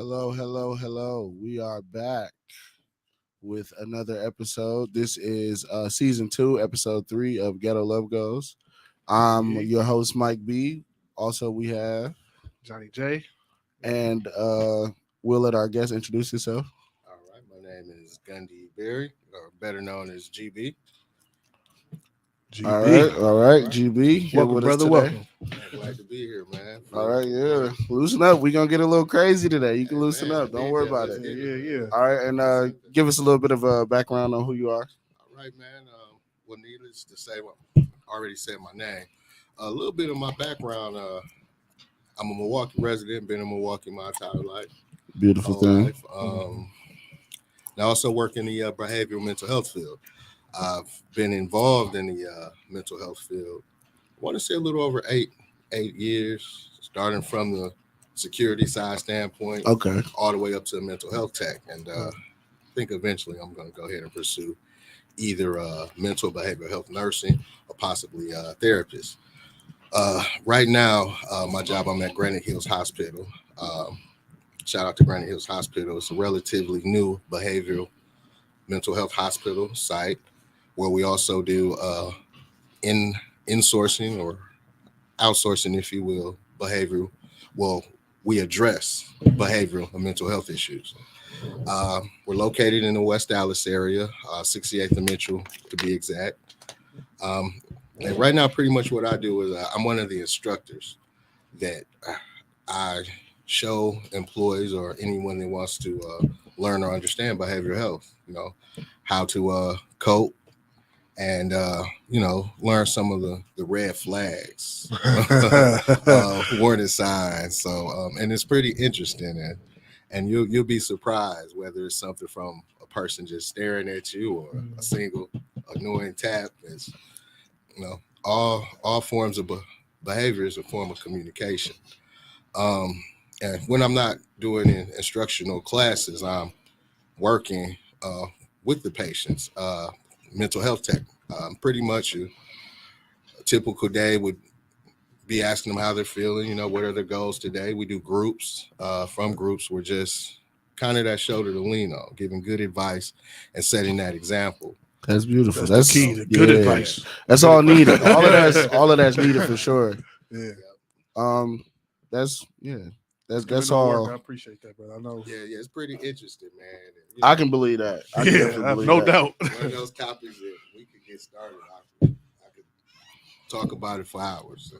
Hello, hello, hello. We are back with another episode. This is season 2, episode 3 of Ghetto Love Goes. I'm your host, Mike B. Also, we have Johnny J. And we'll let our guest introduce himself. All right, my name is Gundy Berry, or better known as GB. GB. All right, GB. Here Welcome, with brother. us today. Welcome. I'm glad to be here, man. All right, yeah. Loosen up. We're going to get a little crazy today. You can loosen up. Don't worry about it. Yeah. All right, and give us a little bit of a background on who you are. All right, man. Well, needless to say, I already said my name. A little bit of my background. I'm a Milwaukee resident. Been in Milwaukee my entire life. Beautiful thing. Life. I also work in the behavioral mental health field. I've been involved in the mental health field. I want to say a little over eight years, starting from the security side standpoint, Okay. all the way up to the mental health tech. And I think eventually I'm going to go ahead and pursue either mental behavioral health nursing or possibly therapist. Right now, my job, I'm at Granite Hills Hospital. Shout out to Granite Hills Hospital. It's a relatively new behavioral mental health hospital site where we also do insourcing or outsourcing, if you will, behavioral. Well, we address behavioral and mental health issues. We're located in the West Dallas area, 68th and Mitchell to be exact. And right now, pretty much what I do is I'm one of the instructors that I show employees or anyone that wants to learn or understand behavioral health, how to cope and, learn some of the red flags, warning signs. So, and it's pretty interesting. And you'll be surprised whether it's something from a person just staring at you or a single annoying tap. It's, all forms of behavior is a form of communication. And when I'm not doing instructional classes, I'm working with the patients, mental health tech. Pretty much a typical day would be asking them how they're feeling, what are their goals today. We do groups. From groups, we're just kind of that shoulder to lean on, giving good advice and setting that example. That's beautiful. That's the key to good advice. That's all needed. All of that's needed for sure. Yeah. That's all. I appreciate that, brother. I know. Yeah, it's pretty interesting, man. And, I can believe that. I have no doubt. One of those topics that we could get started. I could talk about it for hours. So.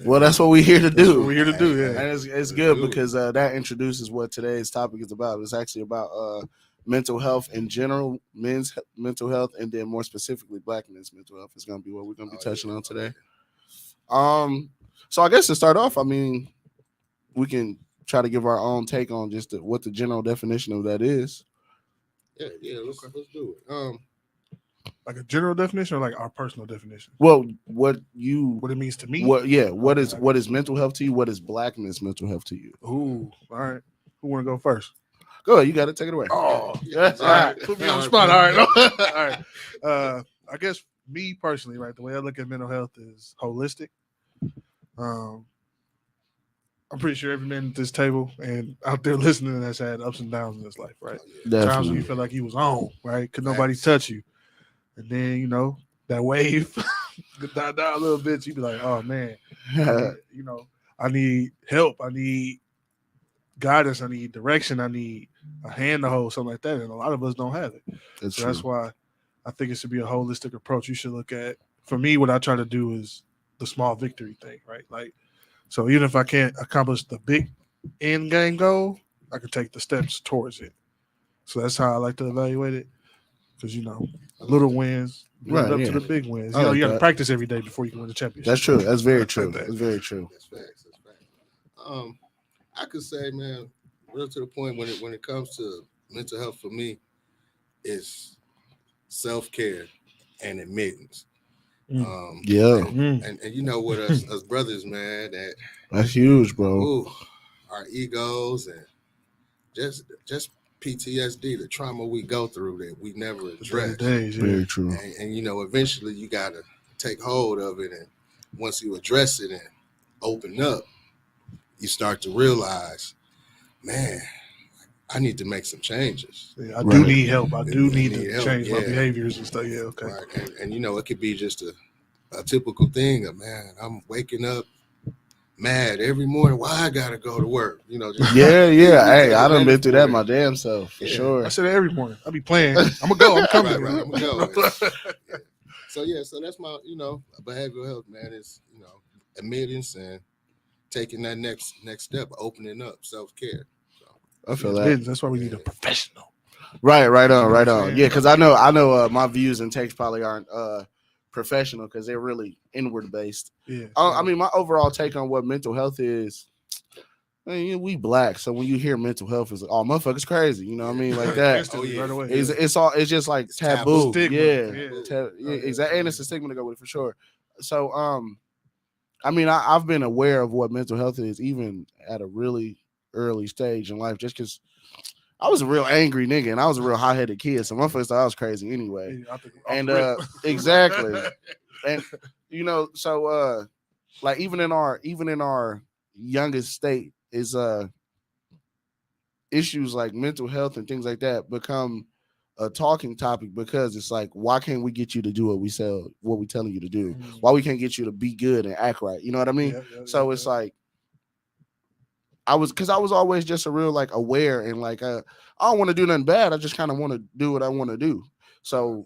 Well, that's what we're here to do. We're here to do, yeah. And it's good because that introduces what today's topic is about. It's actually about mental health in general, men's mental health, and then more specifically, Black men's mental health is going to be what we're going to be touching on today. So I guess to start off, we can try to give our own take on just what the general definition of that is. Yeah, let's do it. Like a general definition or like our personal definition? Well, what it means to me? What is mental health to you? What is Black men's mental health to you? Ooh, all right. Who want to go first? Go ahead, you got to take it away. Oh, yes. All right. Put me on the spot. All right. All right. I guess me personally, right, the way I look at mental health is holistic. I'm pretty sure every man at this table and out there listening has had ups and downs in his life, right? Definitely. Times when you feel like you was on, right? Could nobody touch you. And then, that wave could die down a little bit. You'd be like, oh, man, I need help. I need guidance. I need direction. I need a hand to hold, something like that. And a lot of us don't have it. That's why I think it should be a holistic approach. You should look at, for me, what I try to do is the small victory thing, right? Like, so even if I can't accomplish the big end game goal, I can take the steps towards it. So that's how I like to evaluate it. Because, little wins lead up to the big wins. You got to practice every day before you can win the championship. That's true. That's very true. That's very true. That's facts. I could say, man, real to the point when it comes to mental health for me, is self-care and admittance. And with us brothers, man, that's huge, bro. Ooh, our egos and just PTSD, the trauma we go through that we never address. Very true. And eventually you got to take hold of it, and once you address it and open up, you start to realize, man, I need to make some changes. Yeah, I do need help. I do need to help, change my yeah. behaviors and stuff. Yeah, okay. Right. And you know, it could be just a typical thing of, man, I'm waking up mad every morning. Why I gotta go to work? You know, just Yeah. Hey, I done been through that for my it. damn self for Yeah. sure. I say that every morning. I be playing. I'm gonna go. I'm coming. Right, I'm gonna go. Yeah. So that's my, behavioral health, man, is, admitting and taking that next step, opening up, self-care. So I feel that. That's why we need a professional. Right on. Yeah, because I know my views and takes probably aren't professional because they're really inward based. Yeah. I mean, my overall take on what mental health is. I mean, we black, so when you hear mental health, it's like, oh, motherfuckers crazy, you know what I mean, like that. Right away. It's just like taboo. Stigma. Exactly, and it's a stigma to go with for sure. So, I mean, I've been aware of what mental health is even at a really early stage in life, just because I was a real angry nigga and I was a real hot headed kid, so motherfuckers thought I was crazy anyway. And exactly, and so like even in our youngest state is issues like mental health and things like that become a talking topic because it's like, why can't we get you to do what we telling you to do? Why we can't get you to be good and act right? You know what I mean? It's like I was always just a real like aware and like I don't want to do nothing bad. I just kind of want to do what I want to do. So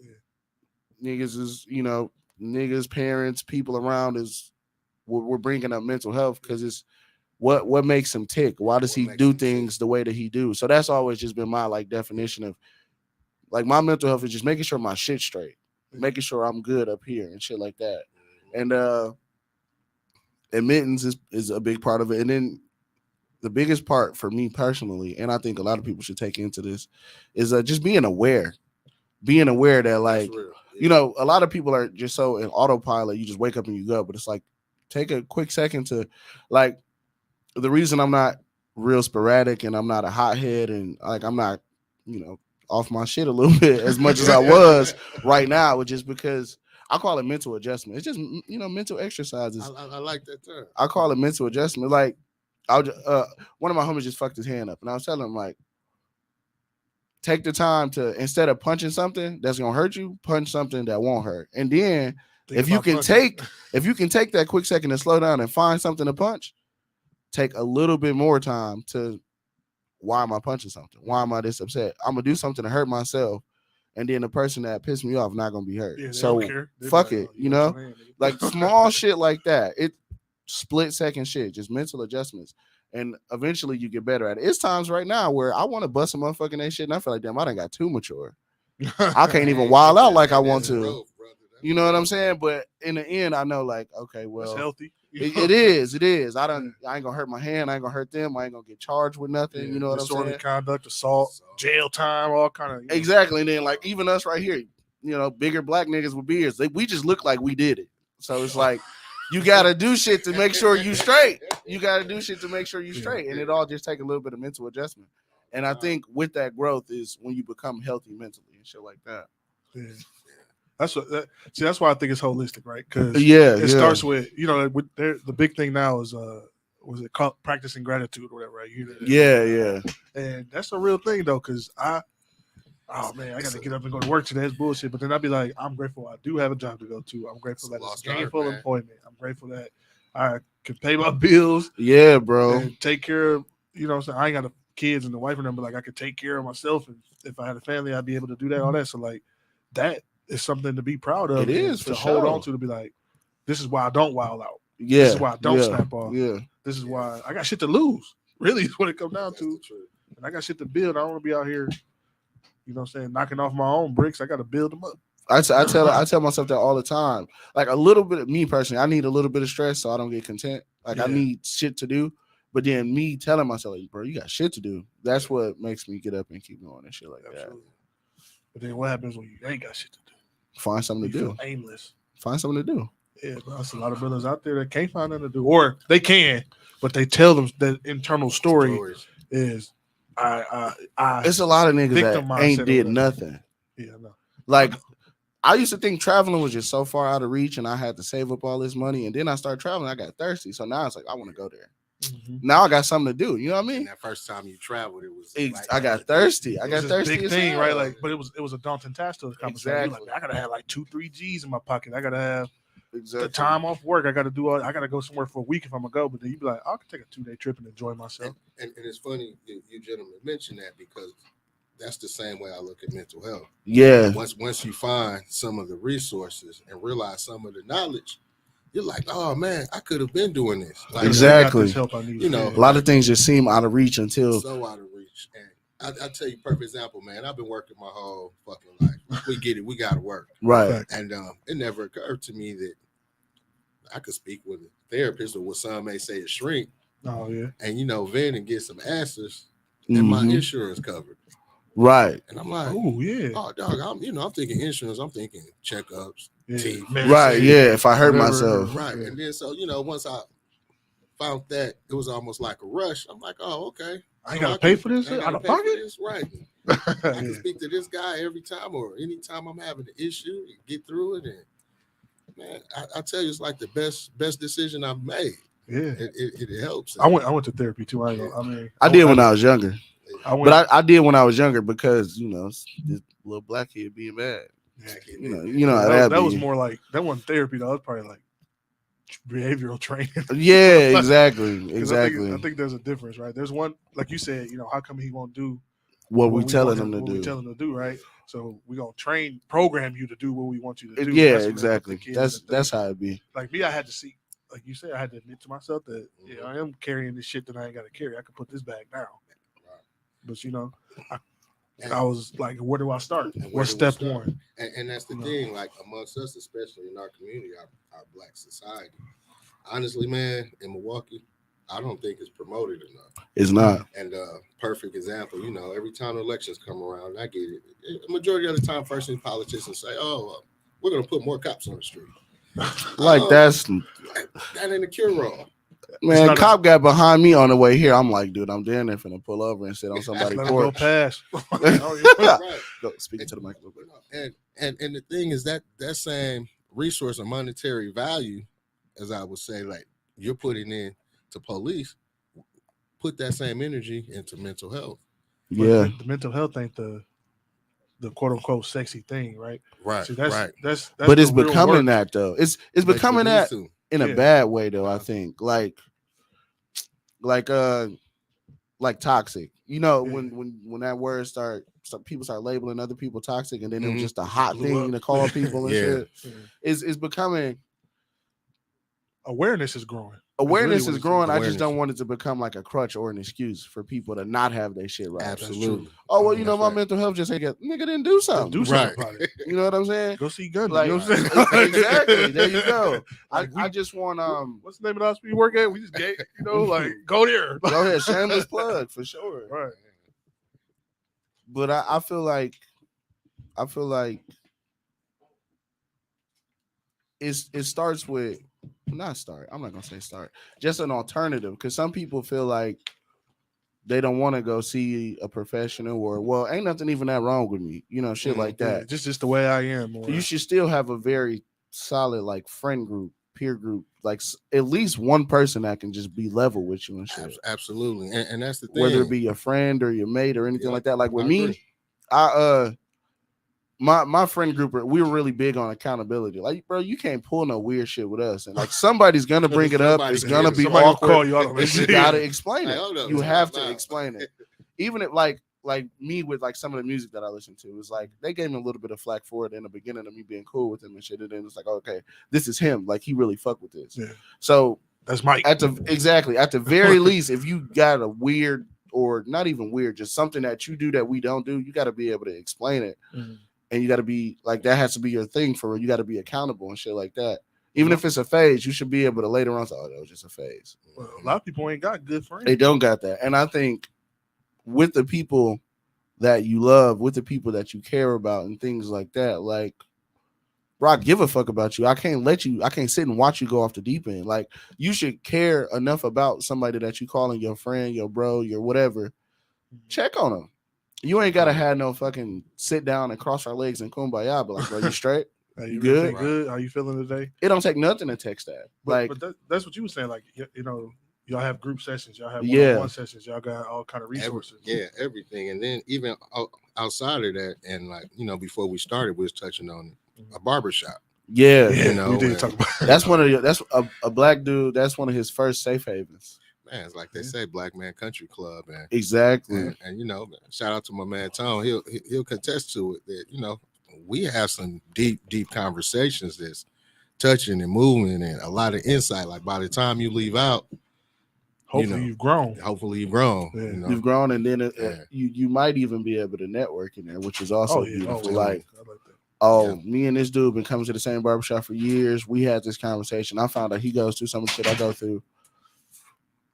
niggas is niggas, parents, people around we're bringing up mental health because it's what makes him tick. Why does he do things the way that he do? So that's always just been my like definition of like my mental health is just making sure my shit's straight, making sure I'm good up here and shit like that. And admittance is a big part of it. And then the biggest part for me personally, and I think a lot of people should take into this, is just being aware that like, a lot of people are just so in autopilot, you just wake up and you go, but it's like, take a quick second to like, the reason I'm not real sporadic and I'm not a hothead and like, I'm not, off my shit a little bit as much as I was right now, which is because I call it mental adjustment. It's just, mental exercises. I like that term. I call it mental adjustment. Like, one of my homies just fucked his hand up, and I was telling him like, take the time to, instead of punching something that's gonna hurt you, punch something that won't hurt. And then if you can take that quick second to slow down and find something to punch, take a little bit more time to, why am I punching something? Why am I this upset? I'm gonna do something to hurt myself, and then the person that pissed me off not gonna be hurt. So fuck it, like small shit like that. It split second shit, just mental adjustments, and eventually you get better at it. It's times right now where I want to bust a motherfucking that shit, and I feel like, damn, I done got too mature. I can't even wild out like I want to. You know what I'm saying? But in the end, I know like, okay, well, it's healthy. It is. I ain't gonna hurt my hand. I ain't gonna hurt them. I ain't gonna get charged with nothing. You know what I'm saying? Disorderly conduct, assault, jail time, all kind of. Exactly. And then like even us right here, bigger black niggas with beards, we just look like we did it. So it's like you gotta do shit to make sure you straight. You gotta do shit to make sure you straight, and it all just take a little bit of mental adjustment. And I think with that growth is when you become healthy mentally and shit like that. Yeah. That's why I think it's holistic, right? Because it starts with the big thing now is was it called practicing gratitude or whatever, right? And that's a real thing though, because I gotta get up and go to work today. That's bullshit. But then I'd be like, I'm grateful I do have a job to go to. I'm grateful that it's gainful employment. I'm grateful that I can pay my bills. Yeah, bro. And take care of, what I'm saying? I ain't got kids and the wife and them, but like I could take care of myself, and if I had a family, I'd be able to do that, all that. So like that is something to be proud of. It is to hold on to be like, this is why I don't wild out. Yeah. This is why I don't snap off. Yeah. This is why I got shit to lose. Really is what it comes down to. And I got shit to build. I don't want to be out here, knocking off my own bricks. I got to build them up. I tell myself that all the time. Like a little bit of me personally, I need a little bit of stress so I don't get content. Like I need shit to do. But then me telling myself, like, bro, you got shit to do. That's what makes me get up and keep going and shit like that. But then what happens when you ain't got shit to do? Find something to do. Feel aimless. Find something to do. Yeah, bro, there's a lot of brothers out there that can't find nothing to do, or they can, but they tell them that internal story is It's a lot of niggas that ain't did nothing. Yeah, no. Like I used to think traveling was just so far out of reach, and I had to save up all this money, and then I started traveling. I got thirsty, so now it's like I want to go there. Now I got something to do. You know what I mean? And that first time you traveled, it was. I got thirsty. I It was got this thirsty. big as thing, hell. right? Like, but it was a daunting task to accomplish. Exactly. Exactly. Like, I gotta have like 2-3 G's in my pocket. I gotta have exactly. the time off work. I gotta go somewhere for a week if I'm gonna go. But then you be like, I can take a 2-day trip and enjoy myself. And it's funny you gentlemen mentioned that because that's the same way I look at mental health. Yeah. Once you find some of the resources and realize some of the knowledge, you're like, oh man, I could have been doing this. Like, exactly. Help I need. You know, a lot of things just seem out of reach until so out of reach. And I tell you, perfect example, man. I've been working my whole fucking life. We get it. We got to work. Right. And it never occurred to me that I could speak with a therapist or what some may say a shrink. Oh yeah. And vent and get some answers, and my insurance covered. Right. And I'm like, oh yeah. Oh dog, I'm thinking insurance. I'm thinking checkups, teeth. Right. Yeah. If I hurt myself. Right. And then so once I found that, it was almost like a rush. I'm like, oh okay. I gotta pay for this out of pocket. Right. I can speak to this guy every time or anytime I'm having an issue, get through it. And man, I tell you, it's like the best decision I've made. Yeah, it helps. I went to therapy too. I did when I was younger. I did when I was younger because this little black kid being bad. Yeah, that was more like that wasn't therapy. That was probably like behavioral training. Yeah, exactly. I think there's a difference, right? There's one, like you said, how come he won't do what we telling him to do? We tell him to do, right? So we're gonna program you to do what we want you to do. Yeah, exactly. That's how it be. Like me, I had to see, like you said, I had to admit to myself that I am carrying this shit that I ain't got to carry. I can put this bag down. But I was like, where do I start? What's step one? And that's the thing, like amongst us, especially in our community, our black society. Honestly, man, in Milwaukee, I don't think it's promoted enough. It's not. And perfect example, every time elections come around, I get it. The majority of the time, first thing politicians say, "Oh, we're going to put more cops on the street." That's that ain't a cure-all. Man, cop got behind me on the way here. I'm like, dude, I'm damn near finna pull over and sit on somebody's porch. Go past. Go speaking to the mic a little bit. And the thing is that same resource or monetary value, as I would say, like you're putting in to police, put that same energy into mental health. Yeah, the mental health ain't the quote unquote sexy thing, right? Right. See, that's but it's becoming that though. It's becoming that in a bad way though. I think like toxic. When that word people start labeling other people toxic, and then it was just a hot thing to call people and shit. It's becoming. Awareness is growing. Awareness is growing. I just don't want it to become like a crutch or an excuse for people to not have their shit right. Absolutely. Oh well, my mental health just ain't get. Nigga didn't do something. Do something about it. You know what I'm saying? Go see Gundy. Like, you know what I'm saying? Exactly. There you go. I just want What's the name of the hospital you work at? We just gay. Like go there. Go ahead. Shameless plug for sure. Right. But I feel like it starts with. Not start. I'm not gonna say start. Just an alternative, because some people feel like they don't want to go see a professional, or ain't nothing even that wrong with me, shit like that. Just the way I am. You should still have a very solid like friend group, peer group, like at least one person that can just be level with you and shit. Absolutely, and that's the thing. Whether it be your friend or your mate or anything like that. Like with me, agree. My friend group, we were really big on accountability. Like, bro, you can't pull no weird shit with us. And like somebody's gonna bring it up. It's gonna be awkward. Call you out you gotta explain it. You have to explain it. Even if like me with like some of the music that I listen to, it's like they gave me a little bit of flack for it in the beginning of me being cool with him and shit. And then it's like, okay, this is him. Like he really fuck with this. Yeah. So that's Mike. At the very least, if you got a weird or not even weird, just something that you do that we don't do, you got to be able to explain it. Mm-hmm. And you got to be like, that has to be your thing for you got to be accountable and shit like that. Even if it's a phase, you should be able to later on say, oh, that was just a phase. Well, a lot of people ain't got good friends. They don't got that. And I think with the people that you love, with the people that you care about and things like that, like, bro, I give a fuck about you. I can't sit and watch you go off the deep end. Like, you should care enough about somebody that you calling your friend, your bro, your whatever. Check on them. You ain't gotta have no fucking sit down and cross our legs and kumbaya. But like, bro, you straight? Are you good? Good? How you feeling today? It don't take nothing to text that. But that's what you were saying. Like, y'all have group sessions, y'all have Yeah. one-on-one sessions, y'all got all kind of resources. Everything. And then even outside of that, and like, before we started, we was touching on a barbershop. Yeah, we did talk about that. That's that's a black dude. That's one of his first safe havens. Man, it's like they say, Black Man Country Club, and exactly. And shout out to my man Tone. He'll contest to it that we have some deep conversations that's touching and moving and a lot of insight. Like by the time you leave out, hopefully you've grown. Hopefully you've grown. Yeah. You've grown, and then you might even be able to network in there, which is also beautiful. I like that. Me and this dude been coming to the same barbershop for years. We had this conversation. I found out he goes through some of the shit I go through.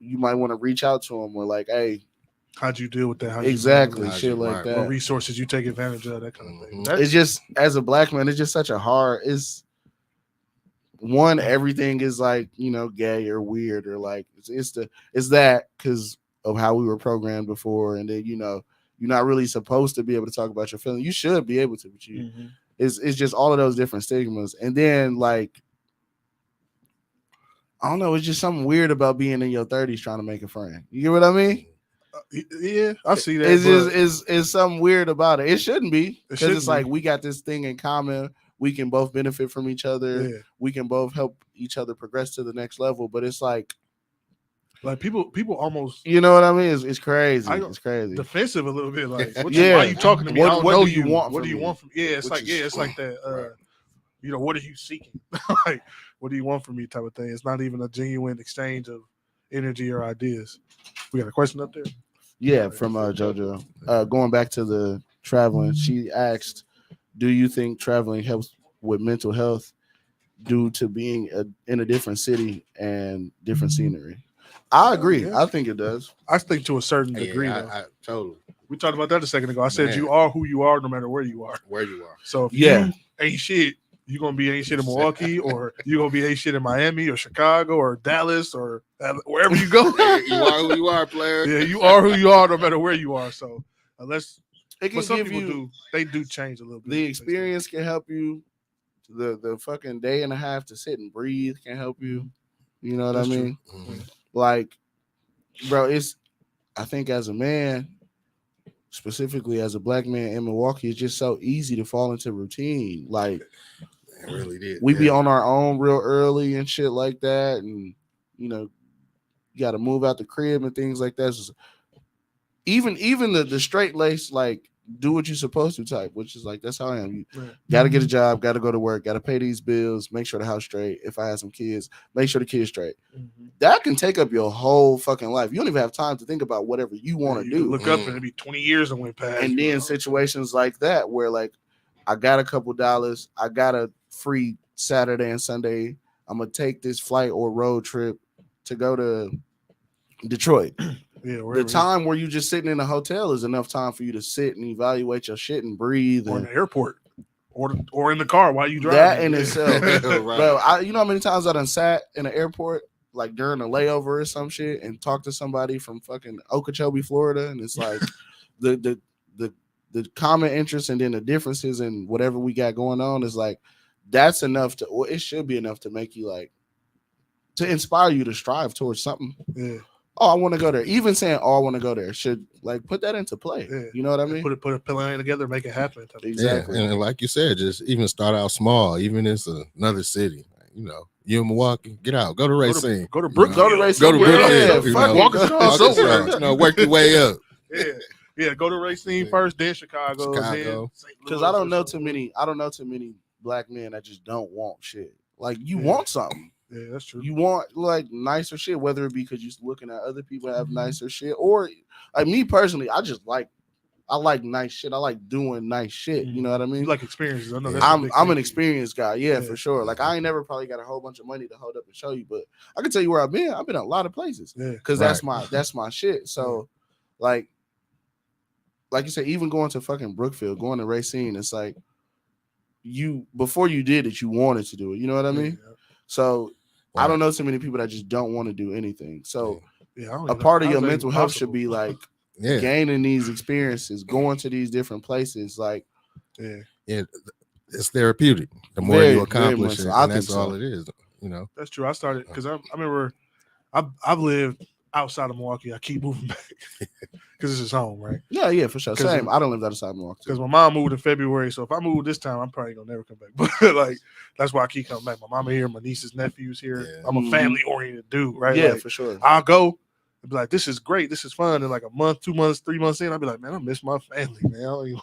You might want to reach out to him. We're like, hey, how'd you deal with that? Shit like that. What resources you take advantage of, that kind of thing. It's just, as a black man, it's just such a hard. It's one, everything is like gay or weird or like it's that because of how we were programmed before, and then you're not really supposed to be able to talk about your feelings. You should be able to, but it's just all of those different stigmas, and then like. I don't know. It's just something weird about being in your 30s trying to make a friend. You get what I mean? Yeah, I see that. It's something weird about it. It shouldn't be, because it's like we got this thing in common. We can both benefit from each other. Yeah. We can both help each other progress to the next level. But it's like people almost, you know what I mean? It's crazy. It's crazy. Defensive a little bit. Like, why are you talking to me? What do you want? What do you want from? Yeah, it's like that. What are you seeking? Like, what do you want from me? Type of thing. It's not even a genuine exchange of energy or ideas. We got a question up there. Yeah, from JoJo. Going back to the traveling, she asked, "Do you think traveling helps with mental health due to being in a different city and different scenery?" I agree. Yeah. I think it does. I think to a certain degree. I totally. We talked about that a second ago. I said you are who you are, no matter where you are. So if you ain't shit, you're gonna be ain't shit in Milwaukee, or you're gonna be ain't shit in Miami or Chicago or Dallas or wherever you go. You are who you are, player. Yeah, you are who you are, no matter where you are. So unless it can some give people you, they do change a little bit. The experience can help you. The fucking day and a half to sit and breathe can help you. You know what I mean? Mm-hmm. Like, bro, I think as a man, specifically as a black man in Milwaukee, it's just so easy to fall into routine. Like, it really did. We be on our own real early and shit like that, and you got to move out the crib and things like that. So even the straight lace, like, do what you're supposed to type, which is like, that's how I am. You got to get a job, got to go to work, got to pay these bills, make sure the house straight. If I have some kids, make sure the kids straight. That can take up your whole fucking life. You don't even have time to think about whatever you want to do. Look up and it'll be 20 years that went past. And then situations like that where, like, I got a couple dollars, I got a free Saturday and Sunday, I'm gonna take this flight or road trip to go to Detroit. The time where you just sitting in a hotel is enough time for you to sit and evaluate your shit and breathe. Or in the airport, or in the car while you drive. That in itself, bro. You know how many times I done sat in an airport, like during a layover or some shit, and talked to somebody from fucking Okeechobee, Florida, and it's like the common interest and then the differences in whatever we got going on is like, that's enough to, or it should be enough to make you like, to inspire you to strive towards something. Yeah. Oh, I want to go there. Even saying, "Oh, I want to go there," should like put that into play. Yeah. You know what I mean? Put a plan together, make it happen. Exactly. Yeah. And like you said, just even start out small, even if it's another city. You in Milwaukee, get out, go to Racine, go to Brookfield, go to Racine, walk work your way up. Yeah, go to Racine first, then Chicago. Because I don't know too many black men that just don't want shit. Like, you want something. Yeah, that's true. You want like nicer shit, whether it be because you're looking at other people have nicer shit, or like me personally, I like nice shit. I like doing nice shit. You know what I mean? You like experiences. I know that's I'm an experienced guy, yeah, for sure. Like, I ain't never probably got a whole bunch of money to hold up and show you, but I can tell you where I've been. I've been a lot of places, because that's my shit. So, like you said, even going to fucking Brookfield, going to Racine, it's like before you did it, you wanted to do it. You know what I mean? Yeah. So I don't know so many people that just don't want to do anything. So a part of your mental health should be like gaining these experiences, going to these different places. Like, it's therapeutic. The more you accomplish it, and that's all it is. That's true. I started because I remember I've lived outside of Milwaukee. I keep moving back because this is home, right? Yeah, for sure. 'Cause Same. I don't live outside Milwaukee. Because my mom moved in February, so if I move this time, I'm probably gonna never come back. But like that's why I keep coming back. My mama here, my nieces, nephews here. Yeah. I'm a family oriented dude, right? Yeah, like, for sure. I'll go and be like, this is great, this is fun. And like a month, 2 months, 3 months in, I'll be like, man, I miss my family, man. I don't even-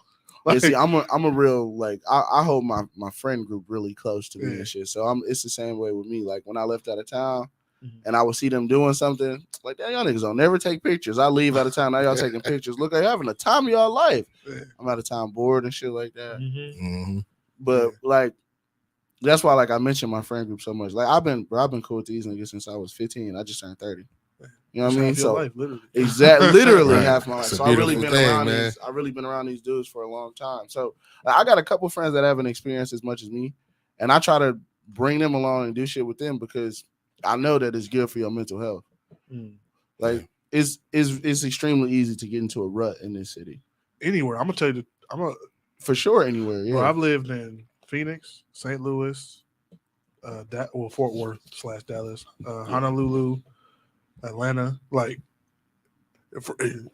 Yeah, see, I'm a real like I hold my friend group really close to me Yeah. and shit. So it's the same way with me. Like when I left out of town Mhm. and I would see them doing something, like that y'all niggas don't never take pictures. I leave out of town, now y'all taking pictures. Look, like having the time of y'all life. Yeah. I'm out of town bored and shit like that. Mhm. Mhm. But like that's why like I mentioned my friend group so much. Like I've been cool with these niggas since I was 15. I just turned 30. You know what I mean? Half your So life, literally. exactly, literally Right. half my life. It's a So I really beautiful been thing, around man. these. I really been around these dudes for a long time. So I got a couple friends that haven't experienced as much as me, and I try to bring them along and do shit with them because I know that it's good for your mental health. Mm. Like it's extremely easy to get into a rut in this city. Anywhere, I'm gonna tell you, For sure, anywhere. Yeah, bro, I've lived in Phoenix, St. Louis, Fort Worth / Dallas, Honolulu, Atlanta. Like,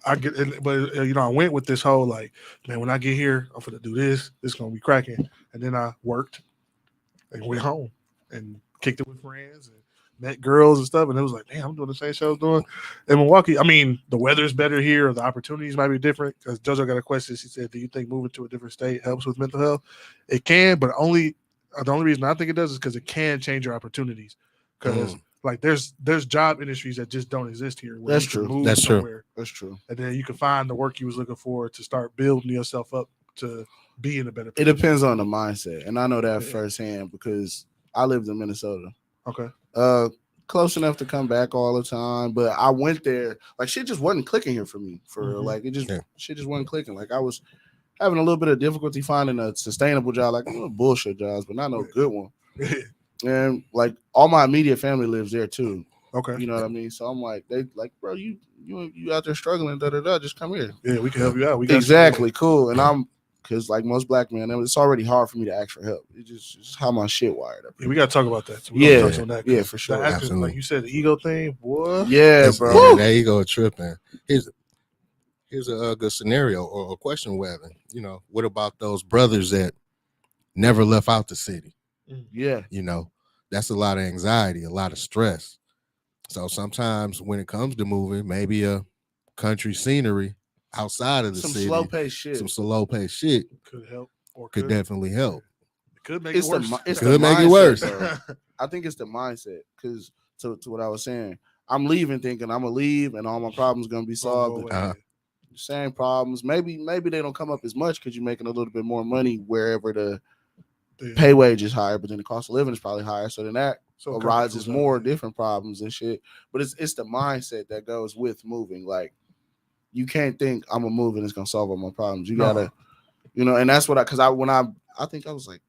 I went with this whole like, man, when I get here, I'm gonna do this. This gonna be cracking. And then I worked and went home and kicked it with friends and met girls and stuff. And it was like, damn, I'm doing the same shit I was doing in Milwaukee. I mean, the weather's better here, or the opportunities might be different. Because JoJo got a question. She said, "Do you think moving to a different state helps with mental health?" It can, but the only reason I think it does is because it can change your opportunities. Because like there's job industries that just don't exist here. Where That's you can true. Move That's true. somewhere, that's true. and then you can find the work you was looking for to start building yourself up to be in a better It position. depends on the mindset, and I know that Yeah. firsthand because I lived in Minnesota. Okay. Close enough to come back all the time, but I went there like shit just wasn't clicking here for me. For real. Like shit just wasn't clicking. Like I was having a little bit of difficulty finding a sustainable job, like bullshit jobs, but not no good one. And like all my immediate family lives there too. Okay. You know what I mean? So I'm like, they like, bro, you out there struggling, just come here. Yeah, we can help you out. We got exactly cool. And I'm because like most black men, it's already hard for me to ask for help. It's just how my shit wired up. Yeah, we got to talk about that. So Yeah, touch on that. Yeah, for sure. Like you said, the ego thing, boy. Yeah, bro. That ego tripping. Here's a good scenario or a question we're having. You know, what about those brothers that never left out the city? Yeah. You know, that's a lot of anxiety, a lot of stress. So sometimes when it comes to moving, maybe a country scenery outside of the city, slow paced shit. Some slow paced shit could help, or could definitely help. It could make it worse. It could make it worse. I think it's the mindset because to what I was saying, I'm leaving thinking I'm gonna leave and all my problems gonna be solved. Same problems. Maybe they don't come up as much because you're making a little bit more money wherever the pay wage is higher, but then the cost of living is probably higher. So then that arises more different problems and shit. But it's the mindset that goes with moving. Like you can't think I'm gonna move and it's gonna solve all my problems. You gotta, and that's what I think I was like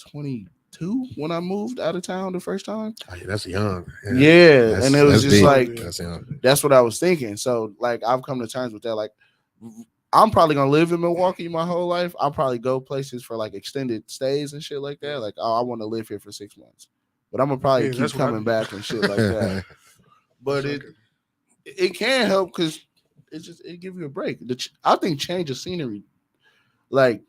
22 when I moved out of town the first time. Oh, yeah, that's young. Yeah, and it was just deep. like that's that's what I was thinking. So like I've come to terms with that. Like I'm probably gonna live in Milwaukee my whole life. I'll probably go places for like extended stays and shit like that. Like, oh, I want to live here for 6 months, but I'm gonna probably keep coming back and shit like that. But it can help because it give you a break. I think change of scenery, like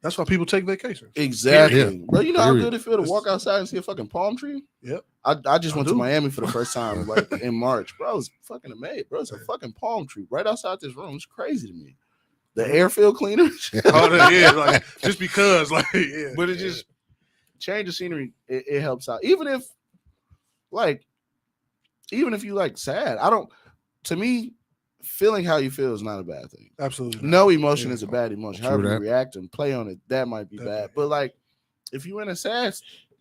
that's why people take vacations. Exactly, bro. You know how good it feel to walk outside and see a fucking palm tree? Yep. I just went to Miami for the first time, like in March. Bro, I was fucking amazed. Bro, it's a fucking palm tree right outside this room. It's crazy to me. The airfield cleaner. Like just because, like, yeah. But it just change of scenery. It helps out. Even if you like sad. To me, feeling how you feel is not a bad thing. Absolutely not. No emotion is a bad emotion. True However that. you react and play on it, that might be bad. But like, if you're in a sad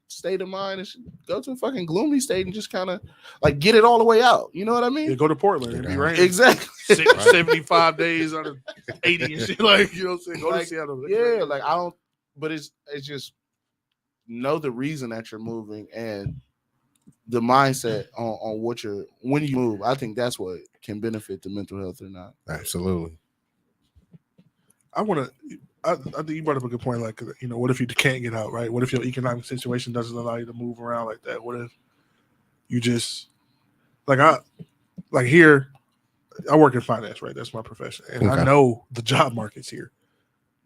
state of mind, and go to a fucking gloomy state and just kind of like get it all the way out. You know what I mean? Yeah, go to Portland and be raining. Exactly. 75 days out of 80 and shit. Like, you know what I'm saying? Go to Seattle. Yeah, like I don't. But it's just know the reason that you're moving and the mindset on when you move. I think that's what can benefit the mental health or not. Absolutely. I think you brought up a good point. Like, what if you can't get out, right? What if your economic situation doesn't allow you to move around like that? What if you just like here, I work in finance, right? That's my profession, and I know the job market's here.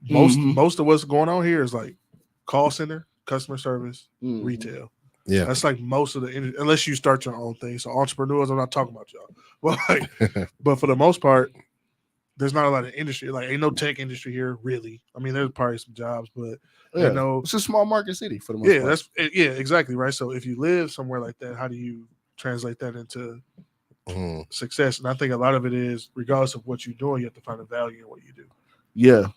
Most of what's going on here is like call center, customer service, retail. Yeah, that's like most of the unless you start your own thing. So entrepreneurs, I'm not talking about y'all, but for the most part, there's not a lot of industry. Like ain't no tech industry here really. I mean, there's probably some jobs, but it's a small market city for the most part. Exactly right. So if you live somewhere like that, how do you translate that into success? And I think a lot of it is regardless of what you're doing, you have to find a value in what you do. Yeah.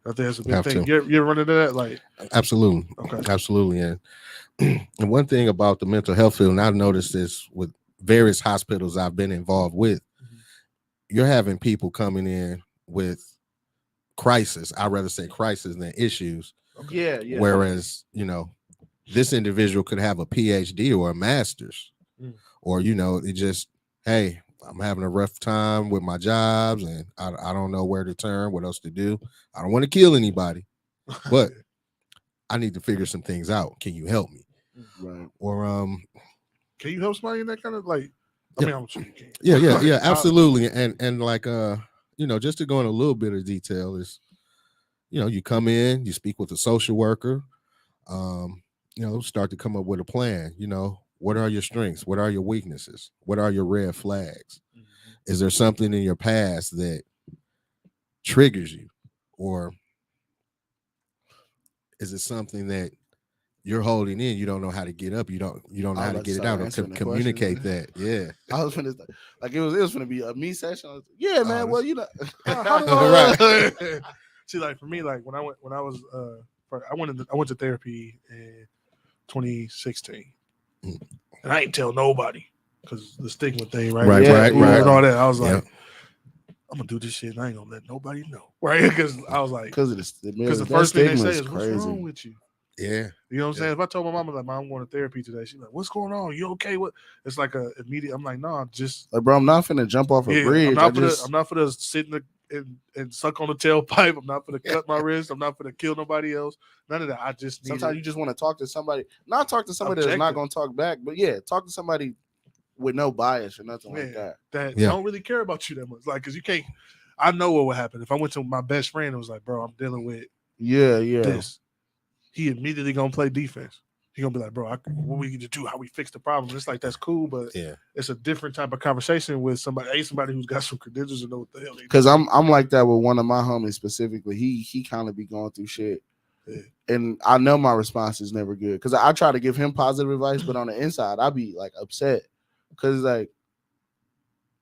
I think that's a big thing. You ever run into that? Like absolutely. Okay. Absolutely. And one thing about the mental health field, and I've noticed this with various hospitals I've been involved with, you're having people coming in with crisis. I'd rather say crisis than issues. Okay. Yeah. Whereas, this individual could have a PhD or a master's, or, it just, hey, I'm having a rough time with my jobs and I don't know where to turn, what else to do. I don't want to kill anybody, but I need to figure some things out. Can you help me? Right. Or can you help somebody in that kind of like? I mean, I'm sure you can. Yeah, absolutely. And like just to go in a little bit of detail is, you come in, you speak with a social worker, start to come up with a plan. What are your strengths? What are your weaknesses? What are your red flags? Is there something in your past that triggers you? Or is it something that you're holding in? You don't know how to get up. You don't know how to get it out or communicate that. Yeah. I was finna like it was gonna be a me session. I was like, yeah, man. Well, how do I see? Like for me, like when I was I went to therapy in 2016, and I ain't tell nobody because the stigma thing, right? Right. And all that. I was like, I'm gonna do this shit, and I ain't gonna let nobody know, right? Because I was like, because the first thing they say is, "What's wrong with you?" Yeah, you know what I'm saying. If I told my mama like, "Mom, I'm going to therapy today," she's like, "What's going on? You okay?" What? It's like a immediate. I'm like, "No, I'm just like, bro, I'm not finna jump off a bridge. I'm not finna sit and suck on the tailpipe. I'm not finna cut my wrist. I'm not finna kill nobody else. None of that. I just sometimes you just want to talk to somebody, not talk to somebody that's not gonna talk back, but talk to somebody with no bias or nothing like that. That don't really care about you that much. Like, cause you can't. I know what would happen if I went to my best friend and was like, "Bro, I'm dealing with this." He immediately gonna play defense. He gonna be like, "Bro, what we need to do? How we fix the problem?" It's like that's cool, but it's a different type of conversation with somebody who's got some credentials and know what the hell they do. Because I'm like that with one of my homies specifically. He kind of be going through shit, and I know my response is never good because I try to give him positive advice, but on the inside I be like upset because like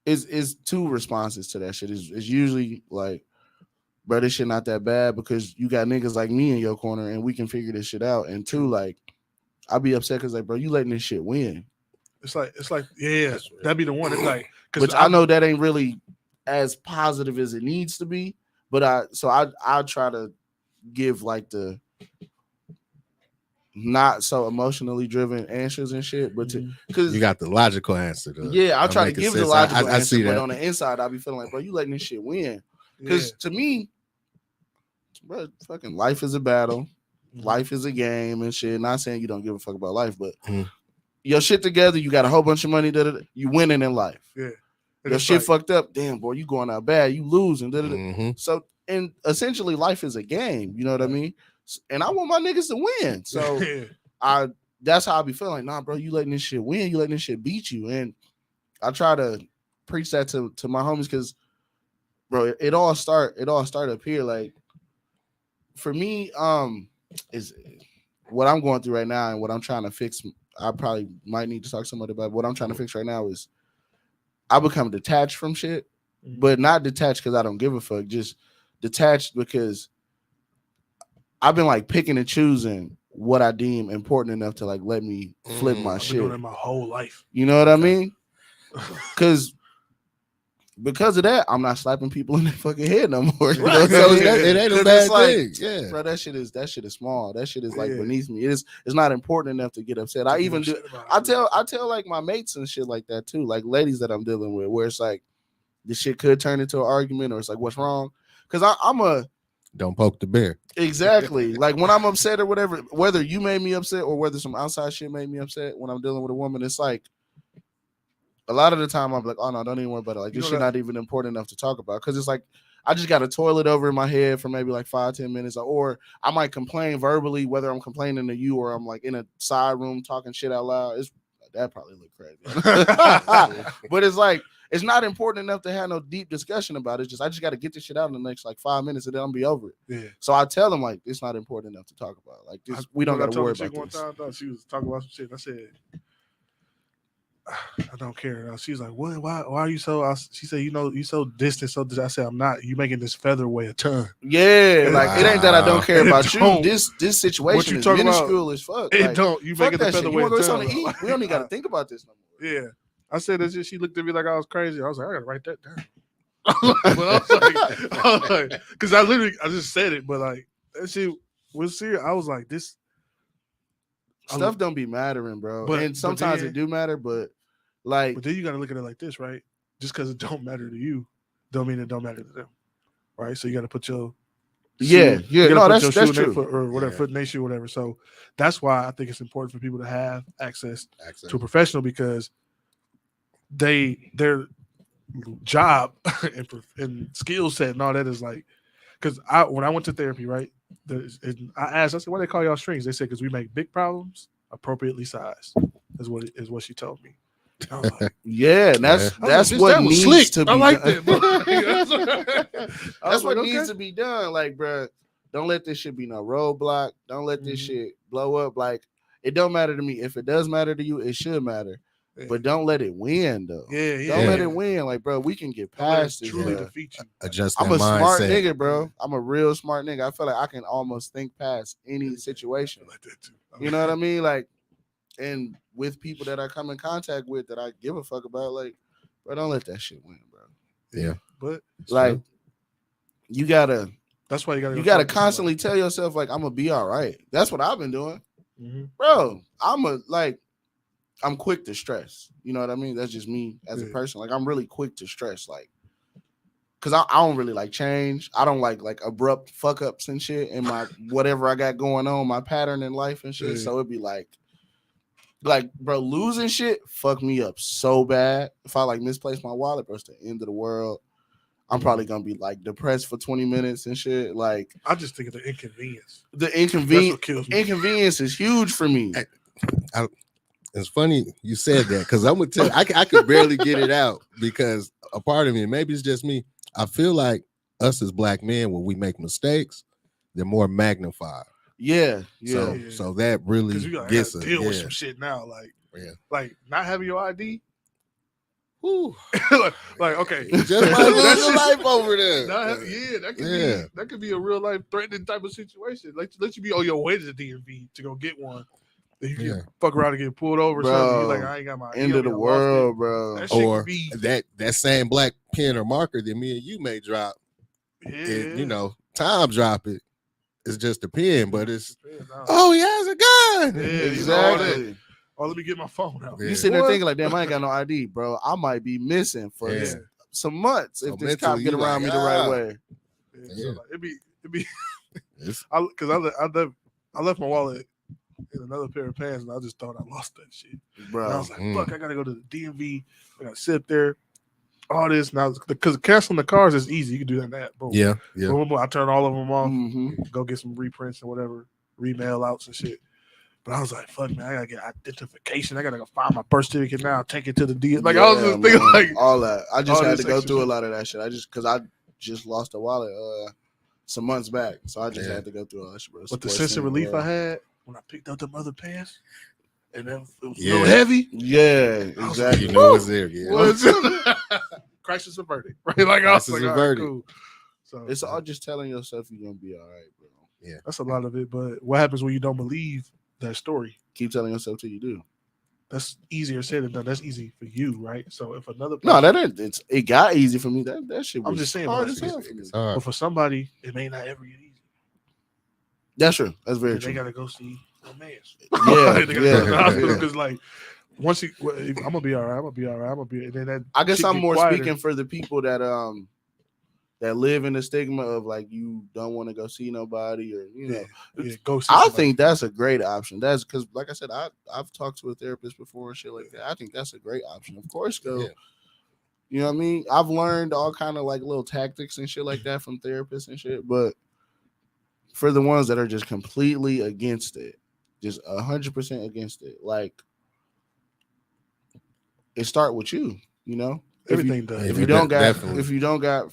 it's two responses to that shit. It's usually like, bro, this shit not that bad because you got niggas like me in your corner and we can figure this shit out. And two, like, I'll be upset because like, bro, you letting this shit win. It's like, that'd be the one. It's like, which I know that ain't really as positive as it needs to be, but I try to give like the not so emotionally driven answers and shit, but because you got the logical answer. I try to give the logical answer, but on the inside, I'll be feeling like, bro, you letting this shit win. Because to me, bro, fucking life is a battle. Life is a game and shit. Not saying you don't give a fuck about life, but your shit together, you got a whole bunch of money, you winning in life. Yeah. Your shit fucked up, damn, boy, you going out bad, you losing. So, and essentially, life is a game. You know what I mean? And I want my niggas to win. So, that's how I be feeling. Like, nah, bro, you letting this shit win. You letting this shit beat you. And I try to preach that to my homies because, bro, it all start up here. Like, for me, is what I'm going through right now and what I'm trying to fix. I probably might need to talk to somebody about what I'm trying to fix right now is I become detached from shit, but not detached because I don't give a fuck. Just detached because I've been like picking and choosing what I deem important enough to like let me flip my shit. I've been doing it my whole life. You know what I mean? Because of that, I'm not slapping people in the fucking head no more. You know? So it ain't a bad thing. Yeah, bro, that shit is small. That shit is like beneath me. It's not important enough to get upset. I tell like my mates and shit like that too, like ladies that I'm dealing with, where it's like this shit could turn into an argument, or it's like what's wrong? Because I'm a don't poke the bear. Exactly. Like when I'm upset or whatever, whether you made me upset or whether some outside shit made me upset, when I'm dealing with a woman, it's like a lot of the time I'm like, oh no, don't even worry about it. Like this shit not even important enough to talk about because it's like I just got a toilet over in my head for maybe like 5-10 minutes, or I might complain verbally, whether I'm complaining to you or I'm like in a side room talking shit out loud. That probably look crazy, but it's like it's not important enough to have no deep discussion about it. I just got to get this shit out in the next like 5 minutes and then I'll be over it. Yeah. So I tell them like it's not important enough to talk about. Like this, we don't got to worry about this. One time, she was talking about some shit. And I said, I don't care. She's like, what? Why are you so? She said, you so distant. So I said, I'm not. You making this feather weigh a ton. Yeah, like it ain't that I don't care about you. This situation is minuscule as fuck. It like, don't. You making the feather weigh a ton. We don't even got to think about this no more. Yeah, I said that. She looked at me like I was crazy. I was like, I gotta write that down. I was like, because I just said it, but like that shit was serious. I was like, this stuff don't be mattering, bro. And sometimes it do matter, but. Like, but then you got to look at it like this, right? Just because it don't matter to you, don't mean it don't matter to them, right? So you got to put your that's true, or whatever foot in their shoe, whatever. So that's why I think it's important for people to have access to a professional because their job and skill set and all that is like because when I went to therapy, right? I asked, I said, why they call y'all strings? They said because we make big problems appropriately sized. Is what she told me. Like, yeah, that's what needs to be. I like done. that. That's what needs to be done. Like, bro, don't let this shit be no roadblock. Don't let this shit blow up. Like, it don't matter to me. If it does matter to you, it should matter. Yeah. But don't let it win, though. Don't let it win. Like, bro, we can get past it. Truly defeat you. Adjust. I'm a smart nigga, bro. I'm a real smart nigga. I feel like I can almost think past any situation. Like that too. You know what I mean? Like. And with people that I come in contact with that I give a fuck about, like, bro, don't let that shit win, bro. Yeah. But like, you gotta. That's why you gotta constantly tell yourself, like, I'm gonna be all right. That's what I've been doing, bro. I'm quick to stress. You know what I mean? That's just me as a person. Like, I'm really quick to stress, like, cause I don't really like change. I don't like abrupt fuck ups and shit in my whatever I got going on, my pattern in life and shit. So it'd be like, bro, losing shit fuck me up so bad. If I like misplace my wallet, bro, it's the end of the world. I'm probably gonna be like depressed for 20 minutes and shit. Like, I just think of the inconvenience. The inconvenience is huge for me. It's funny you said that because I'm gonna tell you, I could barely get it out because a part of me, maybe it's just me. I feel like us as black men, when we make mistakes, they're more magnified. Yeah. So that really gets us. Deal with some shit now, like not having your ID. Whew. like okay, just might lose your life over there. That could be a real life threatening type of situation. Like let you be on your way to the DMV to go get one. Then you can fuck around and get pulled over. Bro, something. You're like I ain't got my end of the world, bro. Or that same black pen or marker that me and you may drop. Yeah, time drop it. It's just a pen, but it's he has a gun. Yeah, exactly. Let me get my phone out. You sitting there thinking like, damn, I ain't got no ID, bro. I might be missing for some months if this cop get around me the right way. So it'd be because I left my wallet in another pair of pants and I just thought I lost that shit. Bro, and I was like, fuck, I gotta go to the DMV. I gotta sit there. All this now because canceling the cars is easy. You can do that in that. Boom. Yeah. Boom, boom. I turn all of them off. Go get some reprints and whatever, remail outs and shit. But I was like, fuck, man, I gotta get identification. I gotta go find my birth certificate now. Take it to the DMV. Like I was just thinking, like all that. I just had to go through a lot of that shit. Because I just lost a wallet some months back, so I just had to go through all that shit. Bro. But the sense of relief I had when I picked up the other pants. And then it was a little heavy. Yeah, exactly. You know it's there. Yeah. Crisis averted. Right? Like I was like, all right, cool. So it's all just telling yourself you're gonna be all right, bro. Yeah. That's a lot of it. But what happens when you don't believe that story? Keep telling yourself till you do. That's easier said than done. That's easy for you, right? So if another person, it got easy for me. That shit was I'm just saying hard as hell for me. But for somebody, it may not ever get easy. That's true. That's very true. They gotta go see a man. Yeah, they gotta go to the hospital because like once I'm gonna be all right. I'm gonna be all right. And then that I guess I'm more speaking for the people that that live in the stigma of like you don't want to go see nobody or go see I somebody. think that's a great option. That's because, like I said, I've talked to a therapist before and shit like that. I think that's a great option. Of course, go. Yeah. You know what I mean? I've learned all kind of like little tactics and shit like that from therapists and shit. But for the ones that are just completely against it, just 100% against it, like it start with you. You know, Everything does. If you don't got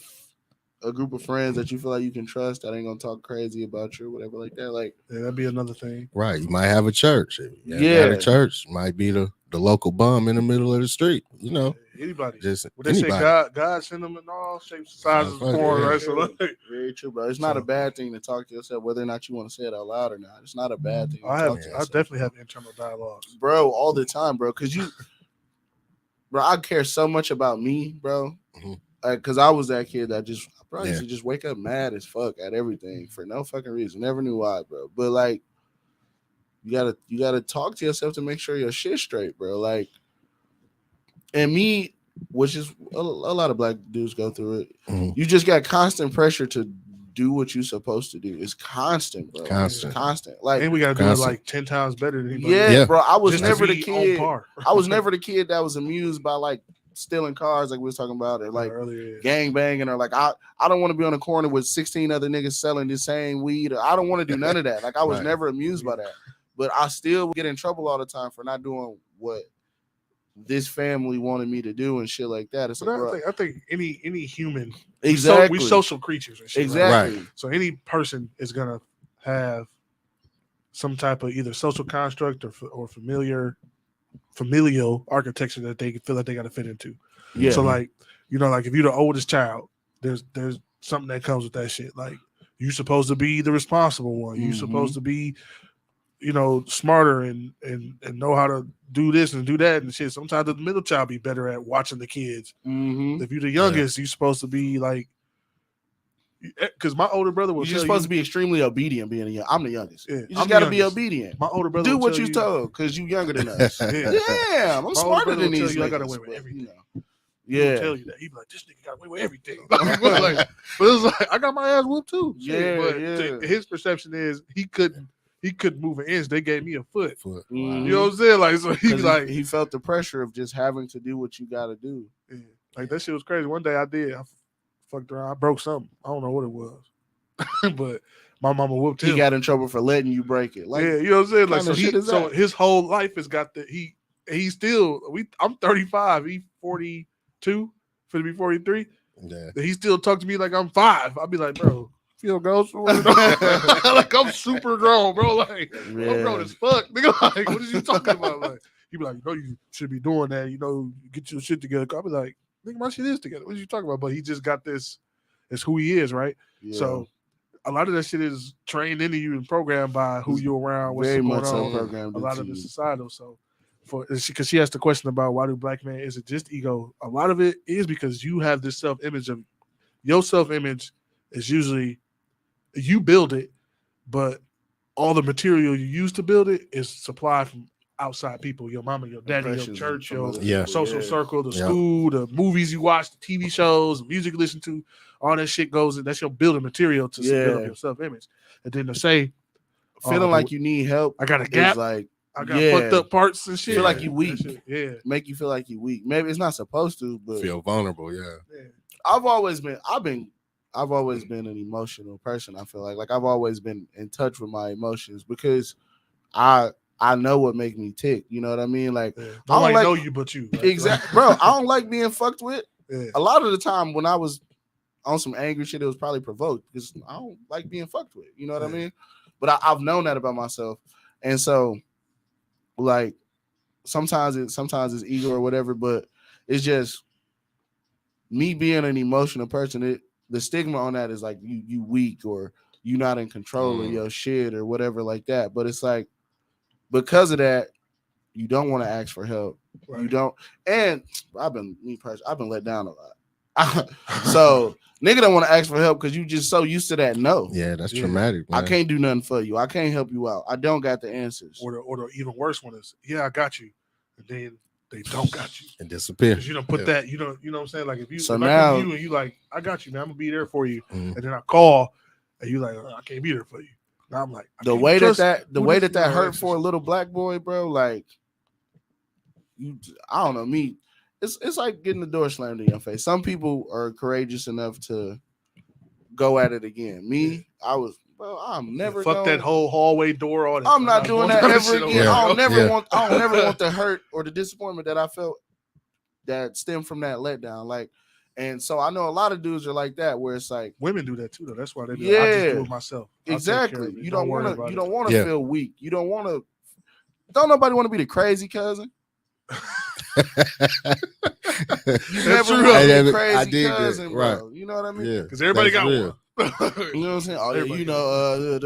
a group of friends that you feel like you can trust that ain't gonna talk crazy about you or whatever like that, like that'd be another thing. Right. You might have a church. Yeah. A church might be the local bum in the middle of the street. You know, anybody. Just they anybody. say God sent them in all shapes, sizes, forms, right? So like, very true, bro. It's not a bad thing to talk to yourself, whether or not you want to say it out loud or not. It's not a bad thing. I definitely have internal dialogues, bro, all the time, bro. Bro, I care so much about me, bro. Because I was that kid that just used to just wake up mad as fuck at everything for no fucking reason. Never knew why, bro. But like, you gotta talk to yourself to make sure your shit's straight, bro. Like, and me, which is a lot of black dudes go through it. You just got constant pressure to do what you're supposed to do. It's constant, bro. Constant. Like, and we gotta do it like 10 times better than anybody. Yeah, bro. I was just never the kid. I was never the kid that was amused by like stealing cars, like we was talking about, or like gang banging, or like I don't want to be on the corner with 16 other niggas selling the same weed. Or I don't want to do none of that. Like I was never amused by that. But I still get in trouble all the time for not doing what this family wanted me to do and shit like that. It's like, I think any human, exactly, we social creatures and shit, exactly. Right? So any person is gonna have some type of either social construct or familial architecture that they feel like they got to fit into. Yeah. So like, like if you're the oldest child, there's something that comes with that shit. Like you're supposed to be the responsible one. You're supposed to be, smarter and know how to do this and do that and shit. Sometimes the middle child be better at watching the kids. If you're the youngest, you're supposed to be like, because my older brother was. You're supposed to be extremely obedient. I'm the youngest. Yeah, you just got to be obedient. My older brother do what you told because you younger than us. I'm smarter than these. I got away with everything. Yeah, tell you that he be like, this nigga got away with everything. But it's like I got my ass whooped too. His perception is he couldn't move an inch. They gave me a foot. You know what I'm saying? Like, so he be like, he felt the pressure of just having to do what you got to do. Yeah. Like that shit was crazy. One day I fucked around. I broke something. I don't know what it was, but my mama whooped him. He got in trouble for letting you break it. Like, yeah, you know what I'm saying? Like, so his whole life has got the he still. I'm 35. He 42. Finna be 43. Yeah. He still talk to me like I'm 5. I'll be like, bro, feel grown. Like I'm super grown, bro. Like I'm grown as fuck. Nigga, like what is you talking about? Like he be like, you should be doing that. Get your shit together. I'll be like, nigga, my shit is together. What are you talking about? But he just got this. It's who he is, right? Yeah. So a lot of that shit is trained into you and programmed by who you're around, what's going on. A lot of it's societal. So because she asked the question about why do black men, is it just ego? A lot of it is because you have this self-image of your self-image is usually you build it, but all the material you use to build it is supplied from outside people, your mama, your daddy, your church, your social circle, the school, the movies you watch, the TV shows, the music you listen to, all that shit goes in. That's your building material to build up your self-image. And then to say, feeling like you need help, I got a gap, like I got fucked up parts and shit. Feel like you weak. Make you feel like you weak. Maybe it's not supposed to, but feel vulnerable. Yeah. I've always been an emotional person. I feel like I've always been in touch with my emotions because I know what makes me tick. You know what I mean? Like I don't know you but you. Right? Exactly, bro. I don't like being fucked with. Yeah. A lot of the time when I was on some angry shit, it was probably provoked because I don't like being fucked with. You know what I mean? But I've known that about myself, and so like sometimes it's ego or whatever, but it's just me being an emotional person. The stigma on that is like you weak or you not in control of your shit or whatever like that. But it's like because of that, you don't want to ask for help. Right. You don't. And I've been let down a lot. So nigga don't want to ask for help because you just so used to that no. Yeah, that's traumatic. Man. I can't do nothing for you. I can't help you out. I don't got the answers. Or the even worse one is, I got you. And then they don't got you. And disappear. Because you don't put that, you know what I'm saying? Like if So if now, I come to you and you like, I got you, man, I'm gonna be there for you. Mhm. And then I call and you like, I can't be there for you. Now I'm like, the way that hurt for a little black boy, bro, like I don't know, me. It's like getting the door slammed in your face. Some people are courageous enough to go at it again. Me, I'm never fuck gonna, that whole hallway door. All that. I'm not doing that ever again. Yeah. I don't never want the hurt or the disappointment that I felt that stemmed from that letdown. Like, and so I know a lot of dudes are like that, where it's like women do that too, though. That's why they be like, I just do it myself. Exactly. You don't want to Yeah. feel weak. You don't want to. Don't nobody want to be the crazy cousin. You never want to be the crazy cousin, bro. Right. You know what I mean? Yeah. Because everybody got real. one. You know what I'm saying? Oh, Everybody you know,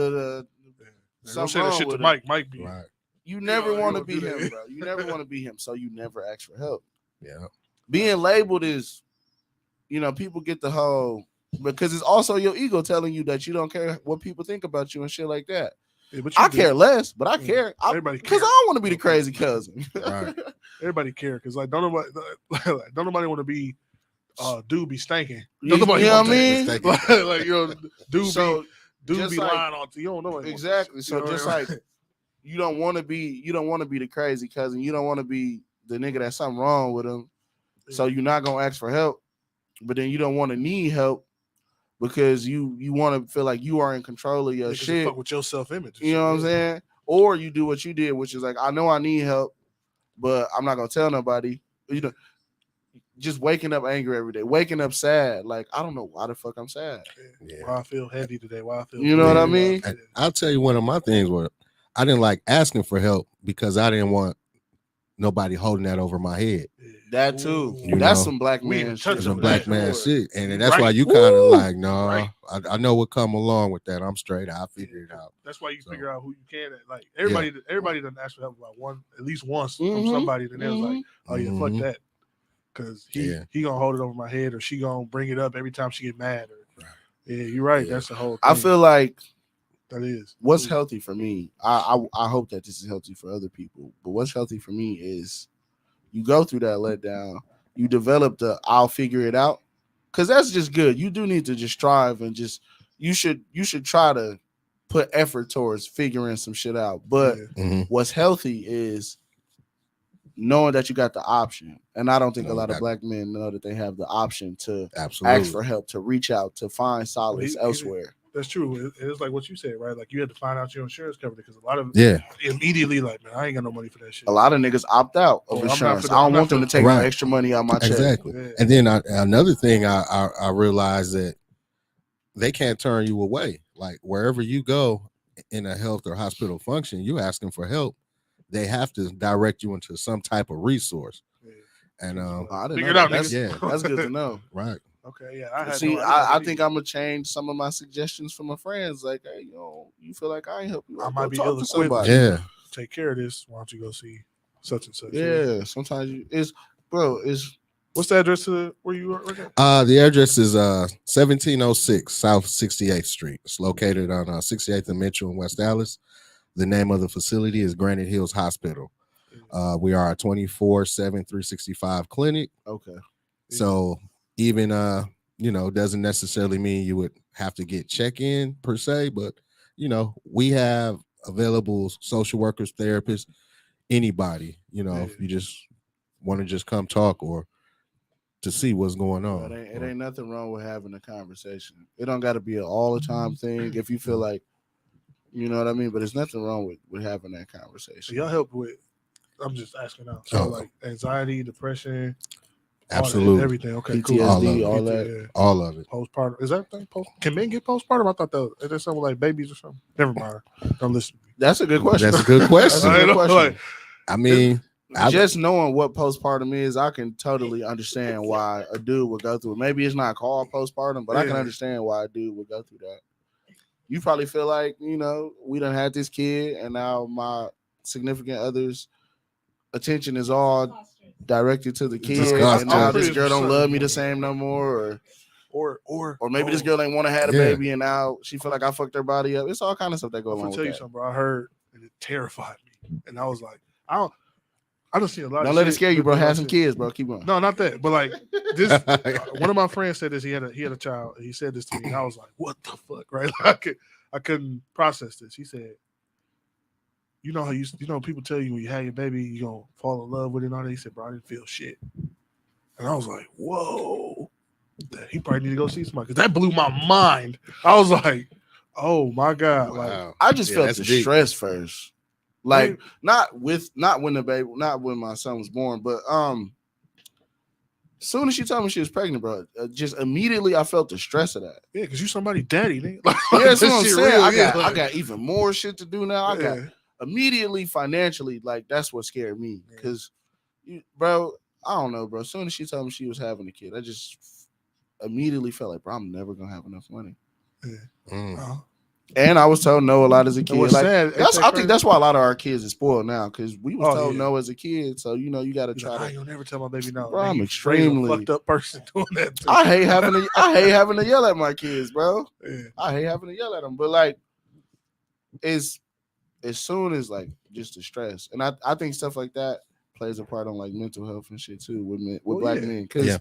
don't say that shit to Mike. Mike be Right. You never want to be do that. him, bro. You never want to be him, so you never ask for help. Yeah. Being labeled is, people get the whole, because it's also your ego telling you that you don't care what people think about you and shit like that. Yeah, but I care less, but I care. Everybody because I don't want to be the crazy cousin. Right. Everybody care because like don't nobody want to be dude be stanking. You know what I mean? Like dude So, be just lying like- on you don't know Exactly. So just like you don't want to be the crazy cousin. You don't want to be the nigga that's something wrong with him. So you're not gonna ask for help, but then you don't want to need help because you want to feel like you are in control of your shit. Fuck with your self-image. You know what I'm saying? Or you do what you did, which is like, I know I need help, but I'm not gonna tell nobody. Just waking up angry every day, waking up sad. Like, I don't know why the fuck I'm sad. Yeah. Why I feel heavy today. Why I feel. You know what I mean? I'll tell you one of my things was I didn't like asking for help because I didn't want nobody holding that over my head. That too. You That's know, some black we man in shit. touch It's a with black that. man Sure. shit. And that's Right. why you kind of Woo! like, no, Right. I know what come along with that. I'm straight. I'll figure it out. That's why you So- figure out who you can. Like everybody doesn't ask for help about at least once from Mhm. somebody. Then they're like, oh yeah, Mhm. fuck that, because he gonna hold it over my head, or she gonna bring it up every time she get mad. Or Right. yeah, you're right. Yeah. That's the whole thing. I feel like that is what's healthy for me. I hope that this is healthy for other people. But what's healthy for me is you go through that letdown. You develop the I'll figure it out, because that's just good. You do need to just strive and just you should try to put effort towards figuring some shit out. But Mhm. what's healthy is knowing that you got the option. And I don't think a lot of black men know that they have the option to Absolutely. ask for help, to reach out, to find solace elsewhere. That's true. It's like what you said, right? Like you had to find out your insurance coverage because a lot of Yeah. immediately like, man, I ain't got no money for that shit. A lot of niggas opt out of I'm not insurance. for the- I I'm don't not want them for to take Right. no extra money out my check. Exactly. Yeah. And then another thing I realized that they can't turn you away. Like wherever you go in a health or hospital function, you asking for help, they have to direct you into some type of resource. Yeah. And I didn't Figure know it out, that. niggas. That's good to know. right. Okay, yeah. I had See, no I idea. think I'm gonna change some of my suggestions for my friends. Like, hey, you feel like I ain't help you? I Like, might go be talk to ill-equipped. somebody. Yeah. take care of this. Why don't you go see such and such? Yeah, sometimes it's What's the address to where you are? Okay. The address is 1706 South 68th Street. It's located on 68th and Mitchell in West Dallas. The name of the facility is Granite Hills Hospital. We are a 24/7 365 clinic. okay. So even doesn't necessarily mean you would have to get check-in per se, but we have available social workers, therapists, anybody, if you just want to just come talk or to see what's going on. It ain't nothing wrong with having a conversation. It don't got to be an all the time thing. If you feel like, you know what I mean, but there's nothing wrong with having that So conversation. y'all help with. I'm just asking now. So like anxiety, depression, Absolutely. everything. Okay, PTSD, cool. all that. Yeah. All of it. Postpartum. Is that thing Can men get postpartum? I thought that is something like babies or something. Never mind. Don't listen to me. That's a good question. That's a good question. That's a good question. Like, I mean, just knowing what postpartum is, I can totally understand why a dude would go through it. Maybe it's not called postpartum, but I can Yeah. understand why a dude would go through that. You probably feel like, we done had this kid and now my significant other's attention is all directed to the kid. Disgusting. And now I'm this pretty girl don't sure- love me the same no more. or Or maybe this girl ain't want to have a Yeah. baby and now she feel like I fucked her body up. It's all kind of stuff that go I'm along gonna tell you with that. something, bro. I heard and it terrified me, and I was like, I I don't see a lot. Don't of let it shit scare you, that bro. they Have don't some see. kids, bro. Keep going. No, not that. But like this, one of my friends said this. He had a child. He said this to me, and I was like, "What the fuck?" Right? Like, I couldn't process this. He said, "You know how people tell you when you have your baby, you gonna fall in love with it and all that." He said, "Bro, I didn't feel shit," and I was like, "Whoa." He probably need to go see somebody because that blew my mind. I was like, "Oh my god!" Like Wow. I just felt that's the deep. stress first. Like Man. not when my son was born, but soon as she told me she was pregnant, bro, just immediately I felt the stress of that. yeah, because you somebody daddy, nigga. Like, Yeah, that's this what I'm shit saying. real, I yeah, got like, even more shit to do now. I got yeah. immediately financially, like that's what scared me. Because bro, I don't know, bro. As soon as she told me she was having a kid, I just immediately felt like, bro, I'm never gonna have enough money. Yeah. Mm. And I was told no a lot as a kid. what's Like sad, I think that's why a lot of our kids are spoiled now because we was Oh, told yeah. no as a kid. So you got to He's try like, I to. ain't gonna never tell my baby no. Bro, And I'm he raised extremely- a fucked up person doing that too. I hate having to yell at my kids, bro. Yeah. I hate having to yell at them, but like, it's as soon as like just the stress, and I think stuff like that plays a part on like mental health and shit too with men, with Well, black yeah. men because Yeah.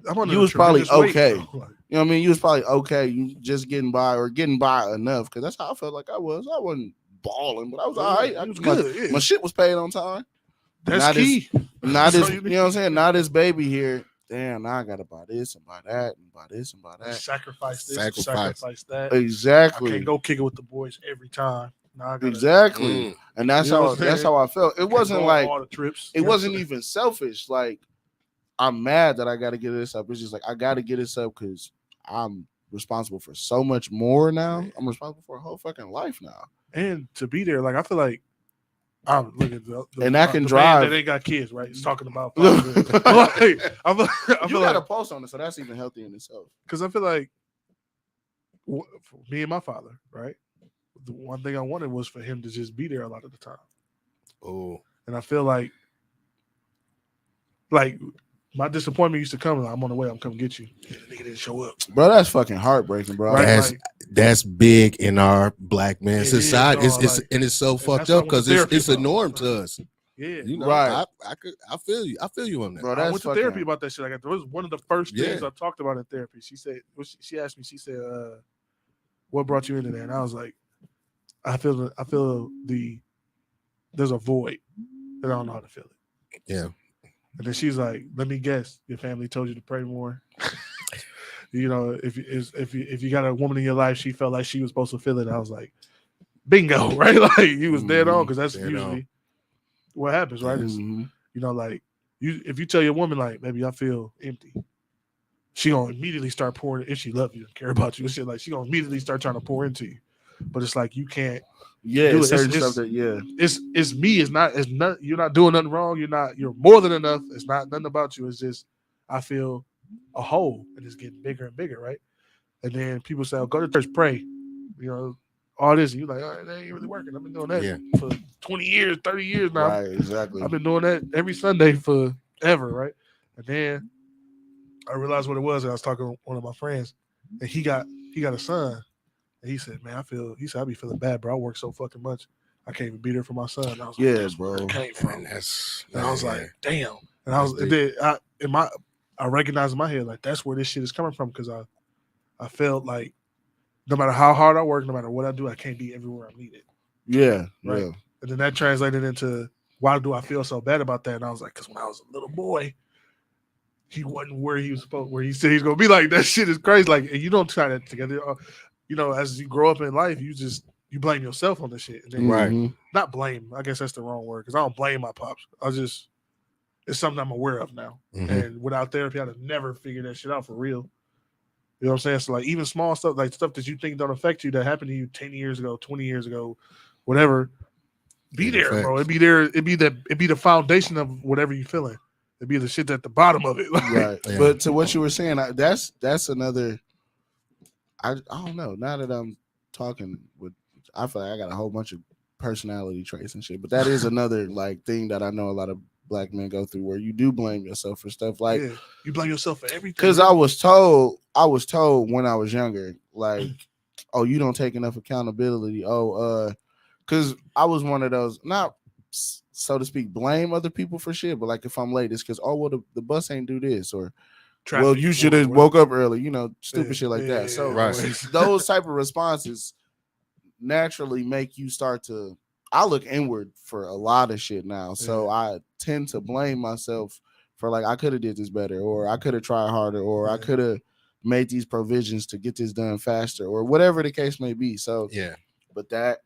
I'm under you a was probably tremendous weight, okay. though. Like, You know what I mean? You was probably okay. You just getting by enough because that's how I felt like I was. I wasn't balling, but I was all right. it was My, good. Yeah. my shit was paid on time. That's not key. Not So this, you know what I'm saying? Not this baby here. Damn, now I gotta buy this and buy that and buy this and buy that. Sacrifice this, Sacrifice. sacrifice that. Exactly. I can't go kick it with the boys every time. Now I gotta, Exactly. And that's You know how what I'm that's saying? how I felt. It can't wasn't go on like all the trips. it wasn't even selfish. Like I'm mad that I gotta get this up. It's just like I gotta get this up because I'm responsible for so much more now. Yeah. I'm responsible for a whole fucking life now. And to be there, like I feel like I'm looking at the And I can the drive. man that ain't got kids, right? He's talking about fathers. Like, I feel You like got a post on it, so that's even healthy in itself. because I feel like for me and my father, right? The one thing I wanted was for him to just be there a lot of the time. Oh. And I feel like my disappointment used to come. Like, I'm on the way. I'm coming get you. Yeah, the nigga didn't show up. Bro, that's fucking heartbreaking, bro. Right? That's big in our black man It society. is, dog, It's like- and it's so fucked that's why I up went because to therapy it's a about it. norm to us. Yeah. You know, Right. I feel you. I feel you on that. Bro, I that's went to fucking, therapy about that shit. Like, it was one of the first things Yeah. I talked about in therapy. She said, she asked me, she said, what brought you into there? And I was like, I feel there's a void and I don't know how to fill it. Yeah. And then she's like, let me guess, your family told you to pray more. You know, if you got a woman in your life, she felt like she was supposed to feel it. I was like, bingo, right? Like you was dead on because that's Dead usually on. what happens, right? Is, Mhm. you know, like if you tell your woman like, maybe I feel empty, she gonna immediately start pouring if she love you and care about you and shit. Like she gonna immediately start trying to pour into you. But it's like you can't. Yeah, do it's it. certain It's- stuff that It's me. It's not. You're not doing nothing wrong. You're more than enough. It's not nothing about you. It's just I feel a hole and it's getting bigger and bigger, right? And then people say, oh, go to church, pray. You know, all this. And you're like, oh, that ain't really working. I've been doing that for 20 years, 30 years now. right, exactly. I've been doing that every Sunday forever, right? And then I realized what it was. And I was talking to one of my friends, and he got a son. And he said, man, I be feeling bad, bro. I work so fucking much. I can't even be there for my son. And I was like, Yeah, that's where bro. it came from. And that's And I was man. like, damn. And I was, That's and then I recognized in my head, like, that's where this shit is coming from. Cause I felt like no matter how hard I work, no matter what I do, I can't be everywhere I'm needed. Yeah, Right. yeah. And then that translated into why do I feel so bad about that? And I was like, cause when I was a little boy, he wasn't where he was supposed, where he said he's gonna be. Like, that shit is crazy. Like, and you don't try that together. You know, as you grow up in life, you blame yourself on this shit. And then Right. Mhm. not blame. I guess that's the wrong word because I don't blame my pops. It's something I'm aware of now. Mhm. And without therapy, I'd have never figured that shit out for real. You know what I'm saying? So like even small stuff, like stuff that you think don't affect you that happened to you 10 years ago, 20 years ago, whatever. Be It there, affects. bro. It'd be there. It'd be the foundation of whatever you're feeling. It'd be the shit at the bottom of it. Like, Right. Yeah. But to what you were saying, that's another. I don't know. Now that I'm talking with, I feel like I got a whole bunch of personality traits and shit. But that is another like thing that I know a lot of black men go through, where you do blame yourself for stuff. Like, yeah, you blame yourself for everything. because I was told when I was younger, like, oh, you don't take enough accountability. Oh, because I was one of those. Not so to speak, blame other people for shit. But like if I'm late, it's because the bus ain't do this, or Traffic, well, you should have woke up early, stupid shit like that. So Right. those type of responses naturally make you start to. I look inward for a lot of shit now, so I tend to blame myself for like I could have did this better, or I could have tried harder, or I could have made these provisions to get this done faster, or whatever the case may be. So but that,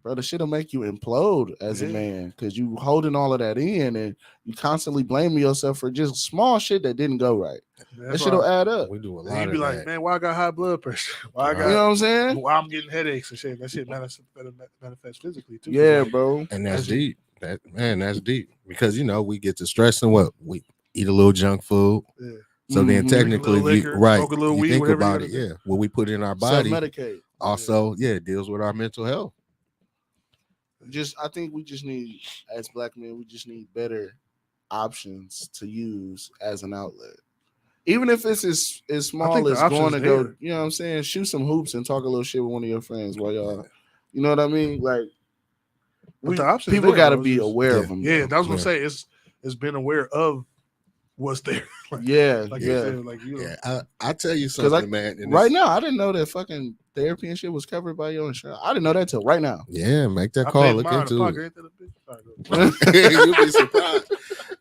bro, the shit'll make you implode as a man because you holding all of that in and you constantly blaming yourself for just small shit that didn't go right. That shit'll add up. We do a lot and you of be that. like, man, why I got high blood pressure? Why I got, you know what I'm saying? why I'm getting headaches and shit. That shit manifests physically too. Yeah, like, bro. And that's deep. That's deep because we get to stressing what we eat a little junk food. Yeah. So then technically, if you smoke a little weed, think whatever about you it, gotta do. what we put in our body Self-medicate. also, it deals with our mental health. I think we just need, as black men, we just need better options to use as an outlet. Even if it's as small as going to go, you know what I'm saying, shoot some hoops and talk a little shit with one of your friends while y'all, you know what I mean? Like, people got to be aware of them. Yeah, I was gonna say it's been aware of what's there. I tell you something, man. Right now, I didn't know that fucking therapy and shit was covered by your insurance. I didn't know that till right now. Yeah, make that call. Look into it. You'd be surprised.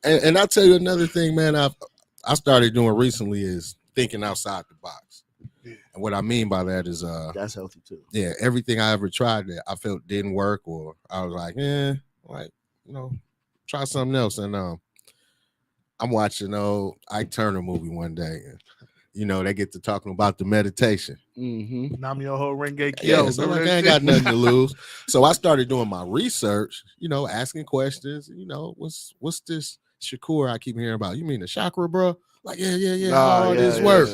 And I'll tell you another thing, man. I started doing recently is thinking outside the box. Yeah. And what I mean by that is that's healthy too. Yeah, everything I ever tried that I felt didn't work, or I was like, try something else. And I'm watching Ike Turner movie one day, and they get to talking about the meditation. Nam-myoho Renge Kyo. So like, I ain't got nothing to lose. So I started doing my research, asking questions. What's this Shakur I keep hearing about? You mean the chakra, bro? Like, all this work.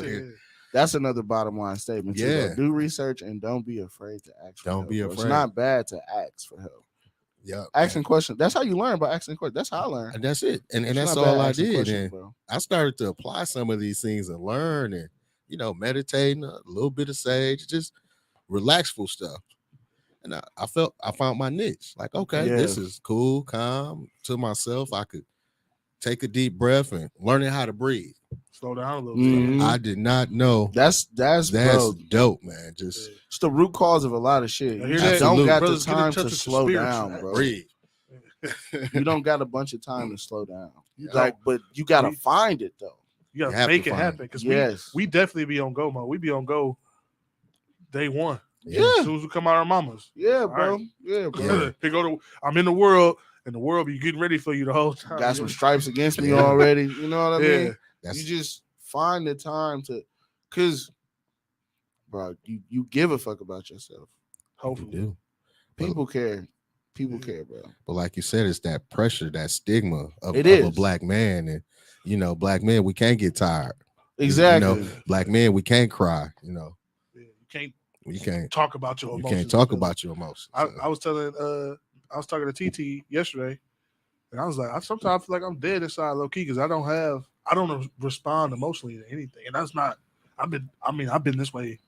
That's another bottom line statement. Yeah. Do research and don't be afraid to ask for help. Don't be afraid. It's not bad to ask for help. Yeah. Asking questions. That's how you learn, by asking questions. That's how I learned. And that's it. And that's all I did. And I started to apply some of these things and learn and, meditating, a little bit of sage, just relaxful stuff. And I found my niche. Like, okay, this is cool, calm to myself. I could take a deep breath and learning how to breathe. Slow down a little bit. I did not know. That's dope, man. Just it's the root cause of a lot of shit. You don't got the time to slow down, bro. Breathe. You don't got a bunch of time to slow down. But you gotta find it though. You gotta make it happen because we definitely be on go mode. We be on go day one. Yeah. As soon as we come out of our mamas. Yeah, bro. Right. Yeah, bro. I'm in the world, and the world be getting ready for you the whole time. Got some stripes against me already. You know what I mean? You just find the time to, cause, bro, you give a fuck about yourself. Hopefully, you do. People care. People care, bro. But like you said, it's that pressure, that stigma of a black man, and black men, we can't get tired. Exactly. Black men, we can't cry. You You can't talk about your emotions. You can't talk about your emotions. I was talking to TT yesterday, and I was like, sometimes I feel like I'm dead inside low key because I don't respond emotionally to anything, and that's not. I've been this way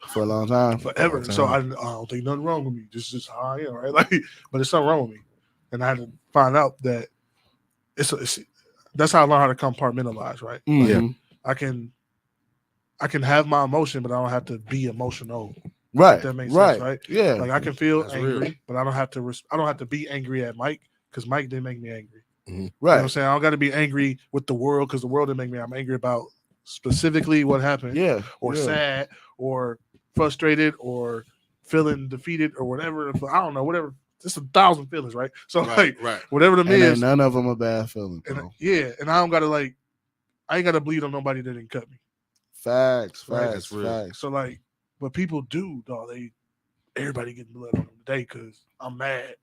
for a long time, forever. So I don't think nothing wrong with me. This is just how I am, right? Like, but there's something wrong with me, and I had to find out that it's that's how I learned how to compartmentalize, right? Mm-hmm. Like, I can have my emotion, but I don't have to be emotional. Right. If that makes sense, right? Yeah. Like I can feel angry, real. but I don't have to be angry at Mike because Mike didn't make me angry. Mm-hmm. Right. You know what I'm saying? I don't got to be angry with the world because the world didn't make me. I'm angry about specifically what happened. Yeah. Or sad or frustrated or feeling defeated or whatever. I don't know, whatever. Just 1,000 feelings, right? So whatever the is, none of them are bad feelings. And I don't gotta I ain't gotta bleed on nobody that didn't cut me. Facts. So but people do, dog. Everybody getting blood on them today because I'm mad.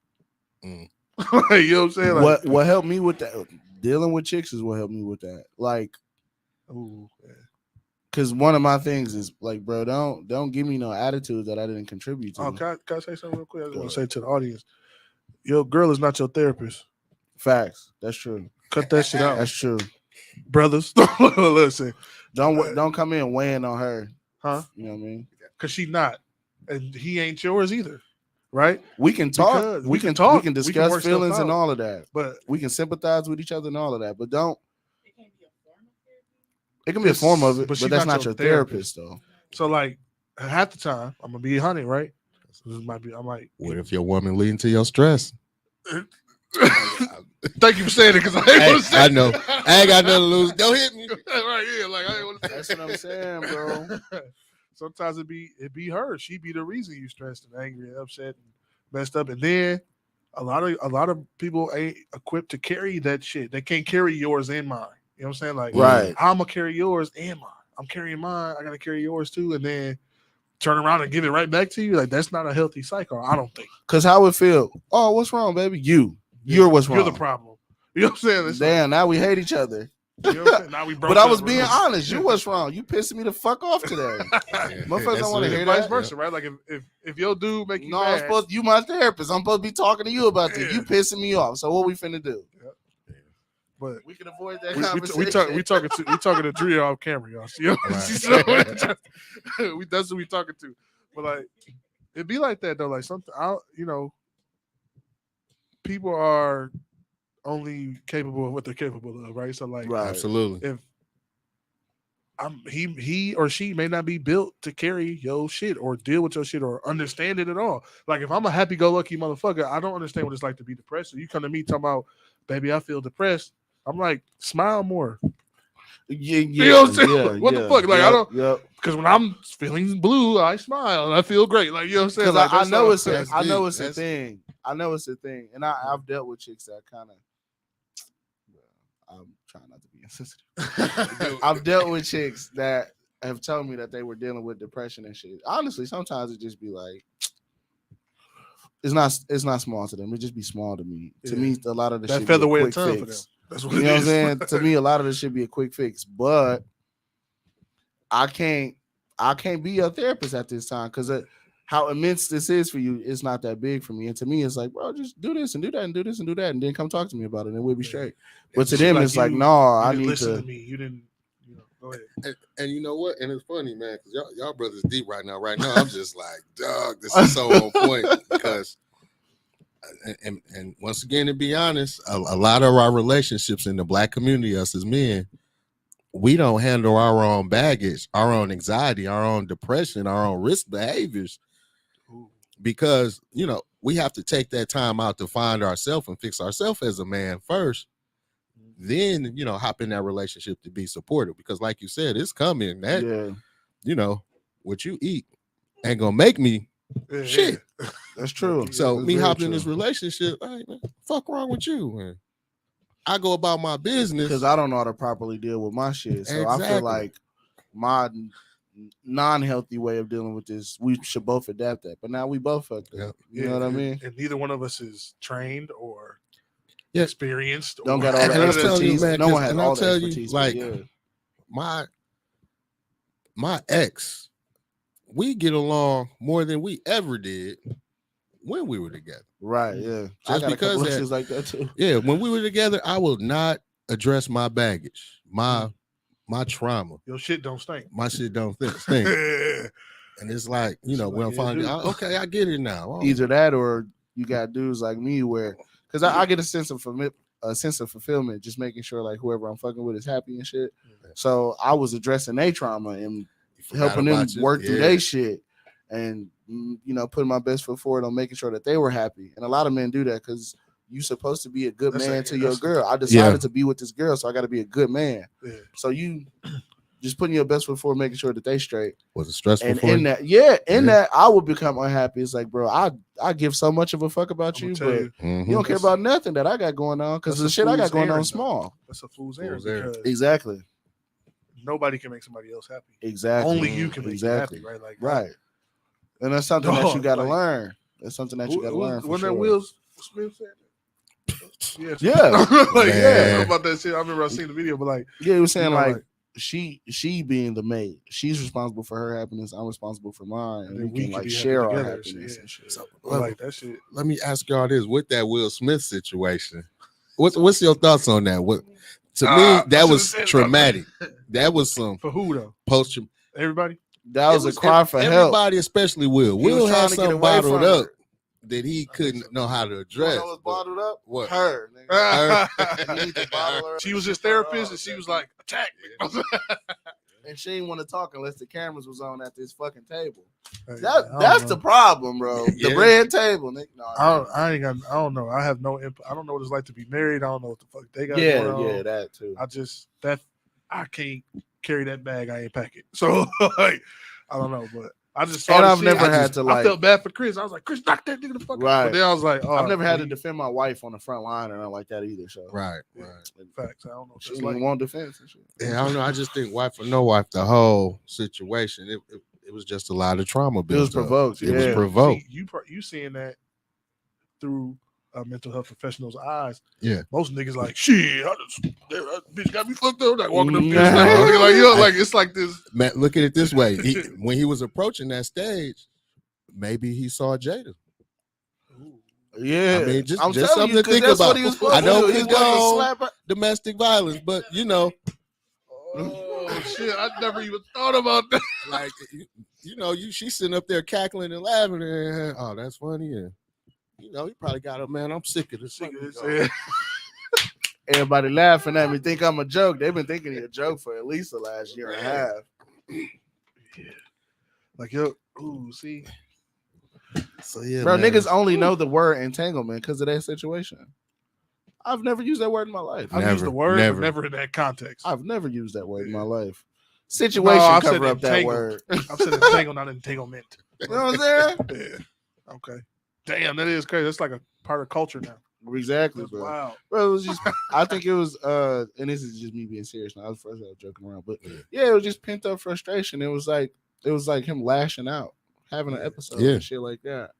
You know what I'm saying? What helped me with that? Dealing with chicks is what helped me with that. Because one of my things is bro, don't give me no attitude that I didn't contribute to. Oh, can I say something real quick? I just want to say to the audience, your girl is not your therapist. Facts. That's true. Cut that shit out. That's true. Brothers, listen. Don't come in weighing on her. Huh? You know what I mean? Because she's not. And he ain't yours either. right? We can talk. Because We can talk. We can discuss work stuff feelings and out. all of that. But we can sympathize with each other and all of that. But don't. It can be a form of therapy. It can be a form of it, but she's that's not your therapist though. So like half the time, I'm gonna be honey, right? This might be. I might. What if your woman leading to your stress? Thank you for saying it, because I ain't want to say I know. I ain't got nothing to lose. Don't hit me. right here. Like I ain't want to say. That's what I'm saying, bro. Sometimes it be her. She be the reason you stressed and angry and upset and messed up. And then a lot of people ain't equipped to carry that shit. They can't carry yours and mine. You know what I'm saying? Like, Right. how I'm gonna carry yours and mine? I'm carrying mine. I gotta carry yours too, and then turn around and give it right back to you. Like that's not a healthy cycle. I don't think. Cause how it feel? Oh, what's wrong, baby? You're what's wrong. You're the problem. You know what I'm saying? It's Damn, now we hate each other. like, you know what I'm saying? Now we broke But I up, was being bro. honest. You what's wrong? You pissing me the fuck off today. Motherfuckers don't want to hear Vice that. versa, right? Like if your dude make you No, mad, you my therapist. I'm supposed to be talking to you about this. Yeah. You pissing me off. So what we finna do? but We can avoid that we conversation. we talking to Drea off camera, y'all. See, Right. that's who we talking to. But like, it be like that though. Like something, people are only capable of what they're capable of, right? So like, Right. Absolutely. if he or she may not be built to carry your shit or deal with your shit or understand it at all. Like if I'm a happy-go-lucky motherfucker, I don't understand what it's like to be depressed. So you come to me talking about, baby, I feel depressed. I'm like, smile more. Yeah, You know what I'm saying? What the fuck? Like, I don't- Yep. Because when I'm feeling blue, I smile and I feel great. Like, you know what I'm saying? Because Like, I know it's that's I know deep. it's a That's thing. I know it's a thing, and I've dealt with chicks that kind of. I'm trying not to be insensitive. I've dealt with chicks that have told me that they were dealing with depression and shit. Honestly, sometimes it just be like, it's not small to them. It just be small to me. To me, a lot of the that shit featherweight be a quick tongue for them. fix. That's what You it know what I'm is. saying? To me, a lot of this should be a quick fix, but I can't be your therapist at this time because how immense this is for you is not that big for me. And to me, it's like, bro, just do this and do that and do this and do that, and then come talk to me about it, and we'll be straight. But to She them, like, it's like, you- no, You I didn't need listen to. to me. You didn't, go ahead. And you know what? And it's funny, man, because y'all brothers deep right now. Right now, I'm just like, dog, this is so on point because, and once again, to be honest, a lot of our relationships in the Black community, us as men, we don't handle our own baggage, our own anxiety, our own depression, our own risk behaviors, because we have to take that time out to find ourselves and fix ourselves as a man first. Then hop in that relationship to be supportive, because like you said, it's coming that what you eat ain't gonna make me shit. That's true. So That's me very hopping in this true. relationship, hey, man, fuck wrong with you, man. I go about my business because I don't know how to properly deal with my shit. So I feel Exactly. like my non-healthy way of dealing with this, we should both adapt that. But now we both fucked up. Yep. You know what I mean? And neither one of us is trained or Yeah. experienced. Don't or, got all the And I'll tell you, expertise. man, No one 'cause- has and all I'll the tell you, expertise. like, but my ex, we get along more than we ever did when we were together. right, yeah. I Just got a couple because of that- shit like that too. Yeah, when we were together, I will not address my baggage, my trauma. your shit don't stink. My shit don't stink. And it's like, It's when like, I'm yeah, finding dude. out, okay, I get it now. Oh, Either that or you got dudes like me where, because I get a sense of fulfillment, just making sure like whoever I'm fucking with is happy and shit. So I was addressing their trauma and you forgot helping them about you. work through Yeah. their shit, and putting my best foot forward on making sure that they were happy. And a lot of men do that because you're supposed to be a good That's man a- to your that's- girl. I decided Yeah. to be with this girl, so I got to be a good man. Yeah. So you just putting your best foot forward, making sure that they straight. Was it stressful And for in you? that, Yeah. that I would become unhappy. It's like, bro, I give so much of a fuck about I'm you, gonna but tell you, Mhm. you don't care about nothing that I got going on because That's the a shit I got fool's going on errand, is though. small. that's a fool's errand Fool's errand. because Exactly. nobody can make somebody else happy. Exactly. Only you can make Exactly. you happy, right? Like Right. And that's something that you Dog, got to like- learn. That's something that you got to learn for when sure. that Will Smith said that. Yeah. Like, yeah, Man. about that shit. I remember I seen the video, but like, Yeah, he was saying you know, like she being the maid, she's responsible for her happiness. I'm responsible for mine, and then we can could like be share happy our together and shit, happiness yeah. and shit. So, but like that shit. let me ask y'all this: with that Will Smith situation, what's your thoughts on that? What to me I that should've was said traumatic. That was some For who though? post. Everybody. That was a cry for help. Everybody, especially Will. He Will was had trying to get something away bottled from up. her. that he couldn't know how to You address. know what's bottled up? What? Her. Nigga. Her. You need to bottle her. She was his therapist, and she was like, "Attack me." And she didn't want to talk unless the cameras was on at this fucking table. Hey, That's the problem, bro. Yeah. The red table, nigga. No, I don't know. I have no input. I don't know what it's like to be married. I don't know what the fuck they got yeah, going on. yeah, that too. I can't carry that bag. I ain't pack it. So like, I don't know, but I just saw. And the I've shit. never I had just- to like. I felt bad for Chris. I was like, Chris, knock that nigga the fuck out. Right. But then I was like, oh, I've never had to please. defend my wife on the front line or nothing like that either. So Right. Facts. I don't know. What she that's didn't like. even want defense and shit. Yeah, I don't know. I just think wife or no wife, the whole situation, it was just a lot of trauma. It was built up. provoked. It was Yeah. provoked. See, you seeing that through a mental health professional's eyes. Yeah. Most niggas like, shit, that bitch got me fucked up. Like walking up Mhm. there, like yo, like it's like this. Man, look at it this way. When he was approaching that stage, maybe he saw Jada. Yeah, I mean, just I'm just telling something you, to 'cause think that's about. what he was supposed I to don't do. He was supposed to condone slap her. domestic violence, but you know, Oh shit, I never even thought about that. like she's sitting up there cackling and laughing, and oh, that's funny, and he probably got up, man. I'm sick of this. Yeah. Everybody laughing at me, think I'm a joke. They've been thinking he a joke for at least the last year and a half. Yeah. Like yo, see. So yeah, Bro, man. niggas only know the word entanglement because of that situation. I've never used that word in my life. I've used the word, but never in that context. I've never used that word in my Yeah. life. Situation I've cover said up that entangle. word. I've said entangle, not entanglement. You know what I'm saying? Yeah. Okay. Damn, that is crazy. That's like a part of culture now. Exactly, That's bro. wild. Bro, it was just I think it was and this is just me being serious now. I was joking around, but yeah, it was just pent up frustration. It was like him lashing out, having an episode and shit like that.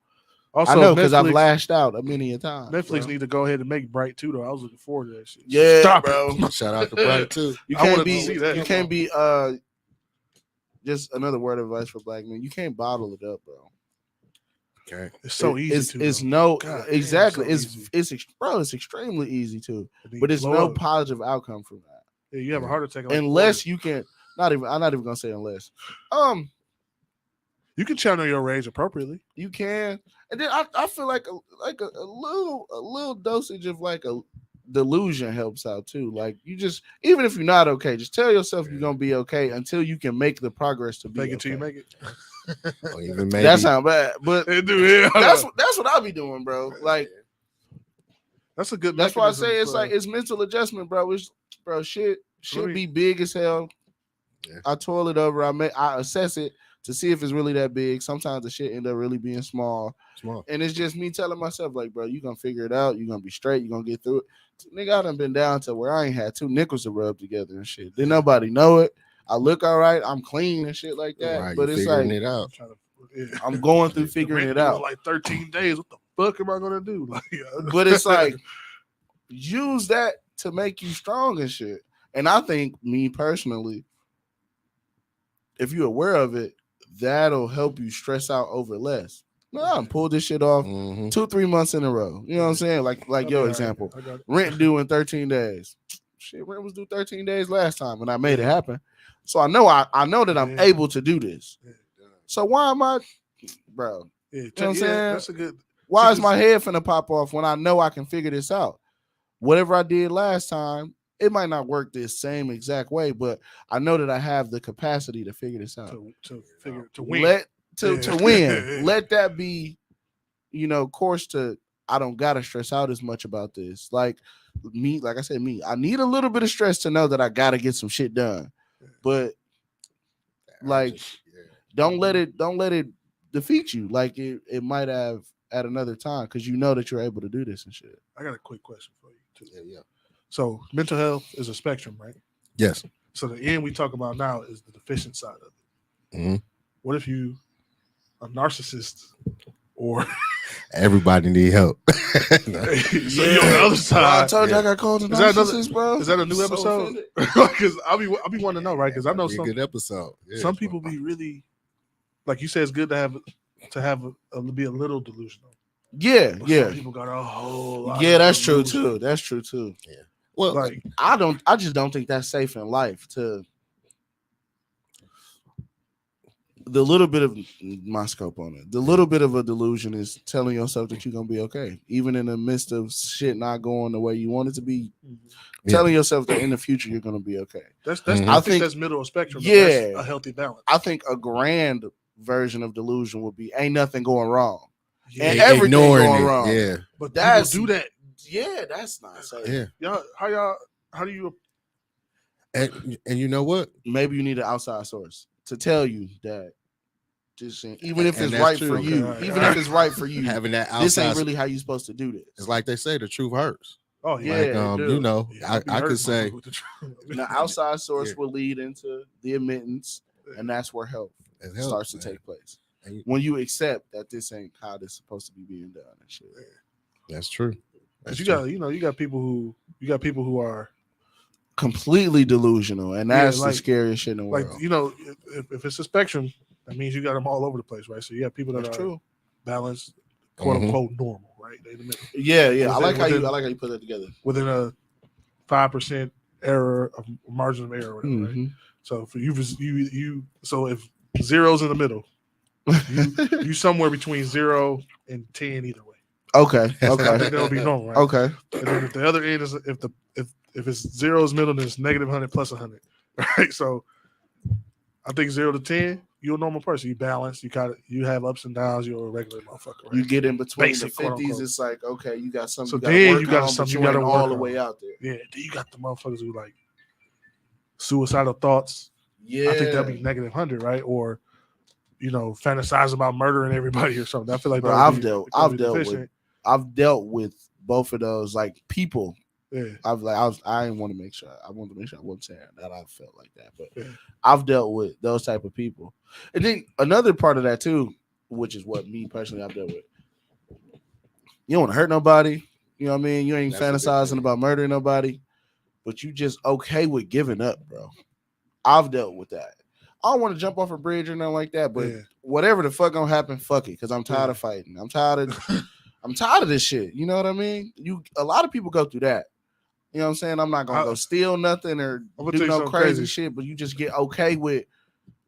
Also, I know because I've Netflix- lashed out a many a time. Netflix bro. need to go ahead and make Bright too, though. I was looking forward to that shit. Yeah, Stop bro. it. Shout out to Bright too. You I can't wanted be to see that. you can't be just another word of advice for black men. You can't bottle it up, bro. Okay. It's so easy to. It's though. no God, exactly. damn, so easy. It's extremely easy too. It need But to it's blow no up. positive outcome from that. Yeah, you have a heart attack. Like Unless you can I'm not even gonna say unless. you can channel your rage appropriately. You can. And then I feel like a little dosage of like a delusion helps out too. Like you just even if you're not okay, just tell yourself you're gonna be okay until you can make the progress to be Fake it okay. till you make it. Or even maybe That sounds bad, but They do, yeah. that's what I be doing, bro. Like That's a good. that's why I mechanism say it's for- like it's mental adjustment, bro. Shit me- be big as hell. Yeah. I toil it over. I assess it to see if it's really that big. Sometimes the shit end up really being small. And it's just me telling myself, like, bro, you gonna figure it out. You're gonna be straight. You're gonna get through it. Nigga, I done been down to where I ain't had two nickels to rub together and shit. Didn't nobody know it. I look all right. I'm clean and shit like that. Right, but you it's figuring like it out. I'm going through The figuring rent it due in out. like 13 days. What the fuck am I gonna do? Like, But it's like use that to make you strong and shit. And I think me personally, if you're aware of it, that'll help you stress out over less. No, I done pulled this shit off 2-3 months in a row. You know what I'm saying? Like your example. Rent due in 13 days. Shit, rent was due 13 days last time and I made it happen. So I know that I'm able to do this. So why am I, bro? Yeah, You know what I'm saying? That's a good. Why is my head finna pop off when I know I can figure this out? Whatever I did last time, it might not work this same exact way, but I know that I have the capacity to figure this out. To win. To win. Let that be, course to I don't gotta stress out as much about this. Like I said, I need a little bit of stress to know that I gotta get some shit done. But like don't let it defeat you like it might have at another time because you know that you're able to do this and shit. I got a quick question for you too. Yeah. So mental health is a spectrum, right? Yes. So the end we talk about now is the deficient side of it. Mm-hmm. What if you a narcissist or everybody need help? So you're on the other side. I told you I got called a narcissist, bro. Is that a new So episode? offended. Because I'll be wanting to know, right? Because I know Be a some good episode. Yeah, some people be really like you said. It's good to be a little delusional. Yeah, But yeah. Some people got a whole lot. Yeah, of that's true delusion. too. That's true too. Yeah. Well, Like I just don't think that's safe in life to the little bit of my scope on it, the little bit of a delusion is telling yourself that you're gonna be okay, even in the midst of shit not going the way you want it to be. Telling yourself that in the future you're gonna be okay. That's I I think think that's middle of spectrum. Yeah, That's a healthy balance. I think a grand version of delusion would be ain't nothing going wrong. Yeah. And everything Ignoring going it, wrong. yeah. But That's people do that. Yeah, that's not safe. Yeah. How do you And you know what? Maybe you need an outside source to tell you that this ain't, even if And it's that's right true. for you, Okay, even all if it's right for you, Having that this ain't outside, really how you supposed to do this. it's like they say, the truth hurts. Oh Yeah, Like, it do. you know, Yeah, I could say, The outside source Yeah. will lead into the admittance, and that's where help it helps, starts to man. take place. And you- When you accept that this ain't how this supposed to be being done and shit. That's true. Because That's you true. got, you got people who are Completely delusional, and Yeah, that's like- the scariest shit in the like, world. if it's a spectrum, that means you got them all over the place, right? So you got people that That's are true. balanced, quote Mhm. unquote normal, right? They in the middle. Yeah. I Within- like how within- you put that together. Within a 5% error of margin of error, or whatever, right? Mhm. So for you so if zero's in the middle, you somewhere between 0 and 10 either way. Okay. I think that'll be normal, right? Okay. And then if the other end is if it's zero's middle, then it's negative 100 plus 100, right? So I think 0 to 10, you're a normal person. You balance. You have ups and downs. You're a regular motherfucker. Right? You get in between Basic, the quote, 50s, unquote. it's like, okay, you got something So you gotta then work you got on, something but you you gotta ain't work all the on. way out there. Yeah. Then you got the motherfuckers who like suicidal thoughts. Yeah. I think that'd be negative 100, right? Or fantasize about murdering everybody or something. I feel like Bro, that would I've be dealt incredibly with deficient. I've dealt with both of those, like, people. Yeah. I didn't want to make sure. I wanted to make sure I wasn't saying that I felt like that, but Yeah. I've dealt with those type of people. And then another part of that too, which is what me personally I've dealt with. You don't want to hurt nobody. You know what I mean? You ain't That's a big fantasizing thing. about murdering nobody, but you just okay with giving up, bro. I've dealt with that. I don't want to jump off a bridge or nothing like that, but Yeah. whatever the fuck gonna happen, fuck it, because I'm tired Yeah. of fighting. I'm tired of this shit. You know what I mean? A lot of people go through that. You know what I'm saying? I'm not gonna go steal nothing or I'm gonna do tell you no something crazy crazy. shit, but you just get okay with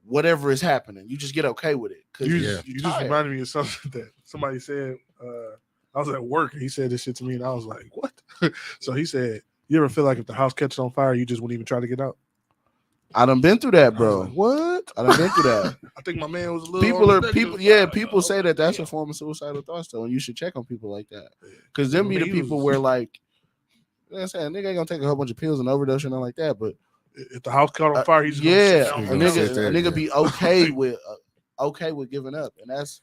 whatever is happening. You just get okay with it. Cause You Yeah. just reminded me of something that somebody said. I was at work and he said this shit to me, and I was like, "What?" So he said, "You ever feel like if the house catches on fire, you just wouldn't even try to get out?" I done been through that, I was bro. like, what? I done been through that. I think my man was a little. People say that that's a form of suicidal thoughts though, and you should check on people like that. Because them be the He people was- where, like, you know what I'm saying, nigga ain't gonna take a whole bunch of pills and overdose or nothing like that, but If the house caught on fire, he's just yeah, gonna a sit down. sit there, nigga yeah. be okay with giving up, and that's,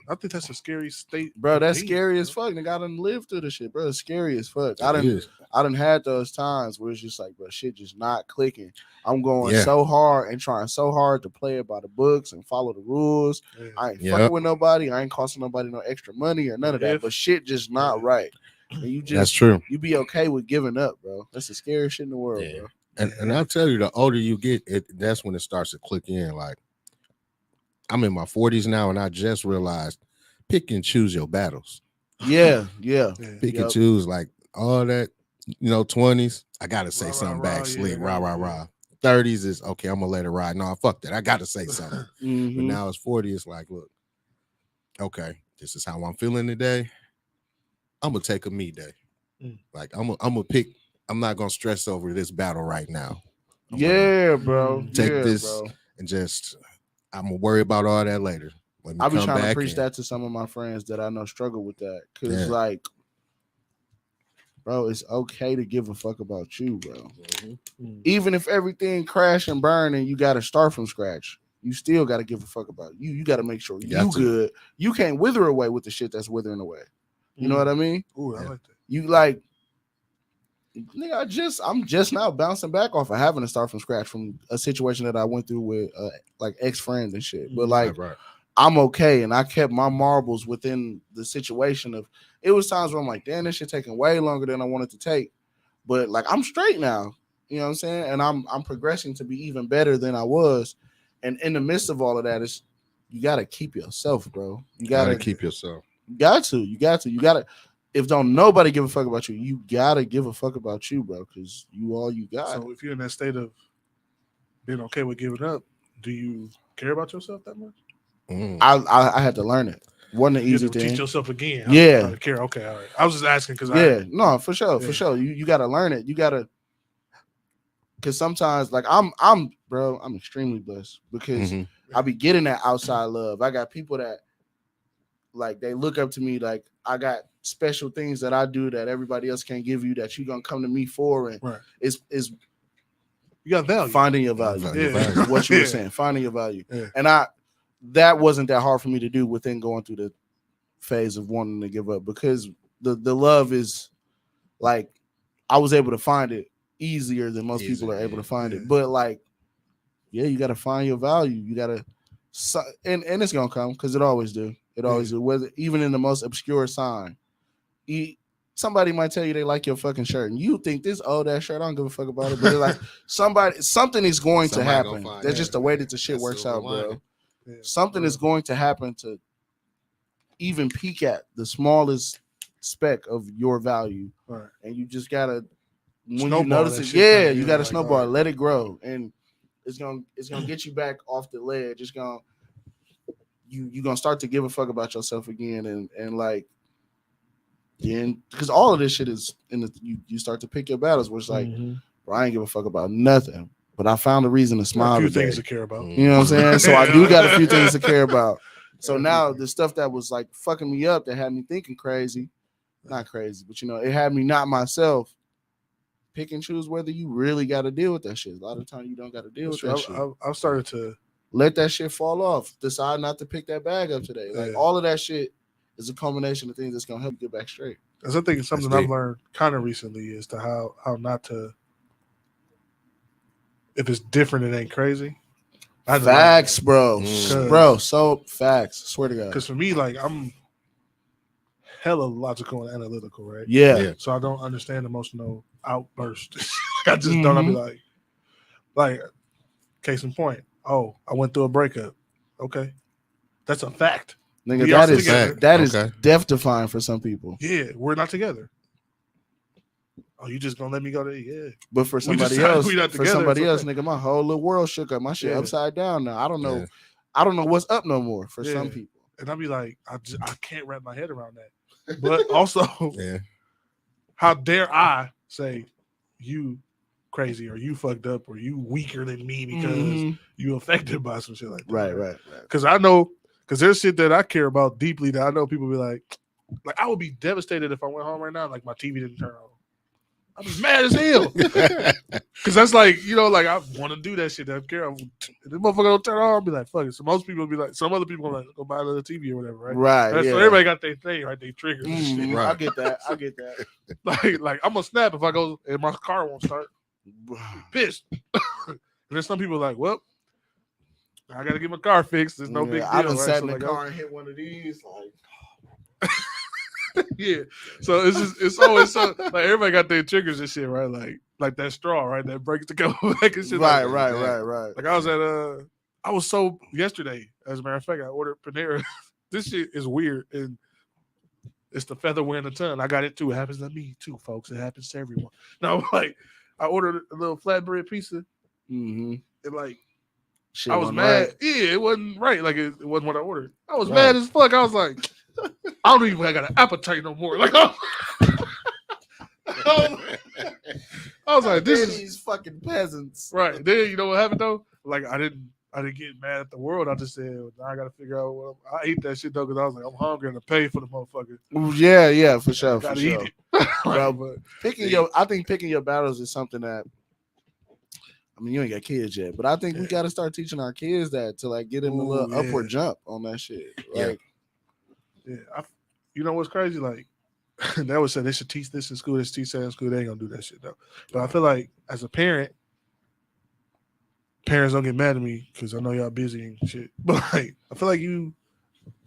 I think that's a scary state, bro, that's to be, scary bro. as fuck. Nigga, I done lived through this shit, bro. It's scary as fuck. It I is. done had those times where it's just like, bro, shit just not clicking. I'm going Yeah. so hard and trying so hard to play it by the books and follow the rules. Yeah. I ain't Yep. fucking with nobody. I ain't costing nobody no extra money or none of that. If- But shit just not Yeah. right. And you That's just true. you be okay with giving up, bro. That's the scariest shit in the world, Yeah. bro. And I'll tell you, the older you get, that's when it starts to click in. Like, I'm in my 40s now, and I just realized pick and choose your battles. Yeah. Yeah. Pick Yep. and choose, like all that, 20s. I gotta say Rah, something rah, back, rah, slick, yeah, rah, rah, rah. 30s is okay. I'm gonna let it ride. No, fuck that. I gotta say something. But Mhm. now it's 40. It's like, look, okay, this is how I'm feeling today. I'm gonna take a me day. Mm. Like I'm gonna pick. I'm not gonna stress over this battle right now. I'm gonna Yeah, bro. take Yeah, this bro. and just I'm gonna worry about all that later. Let me I be come trying to back preach and- that to some of my friends that I know struggle with that. Cause Yeah. like, bro, it's okay to give a fuck about you, bro. Mm. Even if everything crash and burn and you gotta start from scratch, you still gotta give a fuck about you. You gotta make sure You you got to. good. You can't wither away with the shit that's withering away. You know what I mean? Ooh, I Yeah. like that. You like, nigga, I'm just now bouncing back off of having to start from scratch from a situation that I went through with like ex-friends and shit. But like, right. I'm okay, and I kept my marbles within the situation of. It was times where I'm like, damn, this shit taking way longer than I wanted to take, but like I'm straight now. You know what I'm saying? And I'm progressing to be even better than I was. And in the midst of all of that, is you gotta keep yourself, bro. You Gotta gotta keep yourself. You got to. If don't nobody give a fuck about you, you gotta give a fuck about you, bro, because you all you got. So if you're in that state of being okay with giving up, do you care about yourself that much? I had to learn it. Wasn't an You easy have to thing. teach yourself again. How to care. Okay, all right. I was just asking because no, for sure, for sure. You got to learn it. You got to, because sometimes like I'm extremely blessed because I be getting that outside love. I got people that like they look up to me. Like I got special things that I do that everybody else can't give you that you gonna come to me for, and it's you got value. Finding your value. What you were saying, finding your value, and that wasn't that hard for me to do within going through the phase of wanting to give up because the love is like I was able to find it easier than most people are able to find it. But like, you got to find your value. You got to, and it's gonna come because it always do. It always do. Whether even in the most obscure sign, somebody might tell you they like your fucking shirt, and you think this old ass shirt. I don't give a fuck about it. But it's like something is going to happen. That's just the way that the shit works out, bro. Something is going to happen to even peek at the smallest speck of your value, and you just gotta when you notice it, you gotta snowball, let it grow, and it's gonna get you back off the ledge. It's gonna you gonna start to give a fuck about yourself again, and like because all of this shit is in the you start to pick your battles, where it's like, bro, I ain't give a fuck about nothing, but I found a reason to smile. A few things to care about. You know what I'm saying? So I do got a few things to care about. So now the stuff that was like fucking me up, that had me thinking crazy, not crazy, but it had me not myself. Pick and choose whether you really got to deal with that shit. A lot of times you don't got to deal with that shit. I've started to let that shit fall off. Decide not to pick that bag up today. Like all of that shit is a culmination of things that's gonna help you get back straight. Because I think something I've learned kind of recently is to how not to. If it's different, it ain't crazy. Facts, bro. Bro, so facts. Swear to God. Because for me, like I'm hella logical and analytical, right? Yeah. So I don't understand emotional outbursts. I just don't. I'll be like, case in point. Oh, I went through a breakup. Okay, that's a fact. Nigga, that is death defying for some people. Yeah, we're not together. Oh, you just gonna let me go there? Yeah. But for somebody else, nigga, my whole little world shook up. My shit upside down now. I don't know. I don't know what's up no more for some people. And I'll be like, I can't wrap my head around that. But also, how dare I say you crazy or you fucked up or you weaker than me because you affected by some shit like that. Right. Because I know, because there's shit that I care about deeply that I know people be like I would be devastated if I went home right now, like my TV didn't turn on. I'd be mad as hell. Because that's like, like I want to do that shit. That I care. If this motherfucker don't turn on, I'll be like, fuck it. So most people be like, some other people like, go buy another TV or whatever, right? Right. So everybody got their thing, right? They triggers and shit. Right. I get that. Like I'm gonna snap if I go and my car won't start. Pissed. And there's some people like, well, I gotta get my car fixed. There's no big deal. I done sat in the car and hit one of these, like. Yeah, so it's always so like everybody got their triggers and shit, right? Like that straw, right? That breaks the go back and shit. Right. Like I was at I was so yesterday, as a matter of fact, I ordered Panera. This shit is weird, and it's the feather wearing the tongue. I got it too. It happens to me too, folks. It happens to everyone. No, like I ordered a little flatbread pizza, and like shit I was mad. Right. Yeah, it wasn't right. Like it wasn't what I ordered. I was mad as fuck. I was like, I don't even got an appetite no more. Like, I was like, this is these fucking peasants, right? Then you know what happened though? Like, I didn't get mad at the world. I just said, I got to figure out what I ate that shit though because I was like, I'm hungry and to pay for the motherfucker. Yeah, for sure. Gotta eat it. Bro, but I think picking your battles is something that. I mean, you ain't got kids yet, but I think we got to start teaching our kids that to like get them a little upward jump on that shit. Like. Yeah, you know what's crazy? Like, they always say they should teach this in school, they should teach that in school. They ain't gonna do that shit though. But I feel like as a parent, parents don't get mad at me because I know y'all busy and shit. But like, I feel like you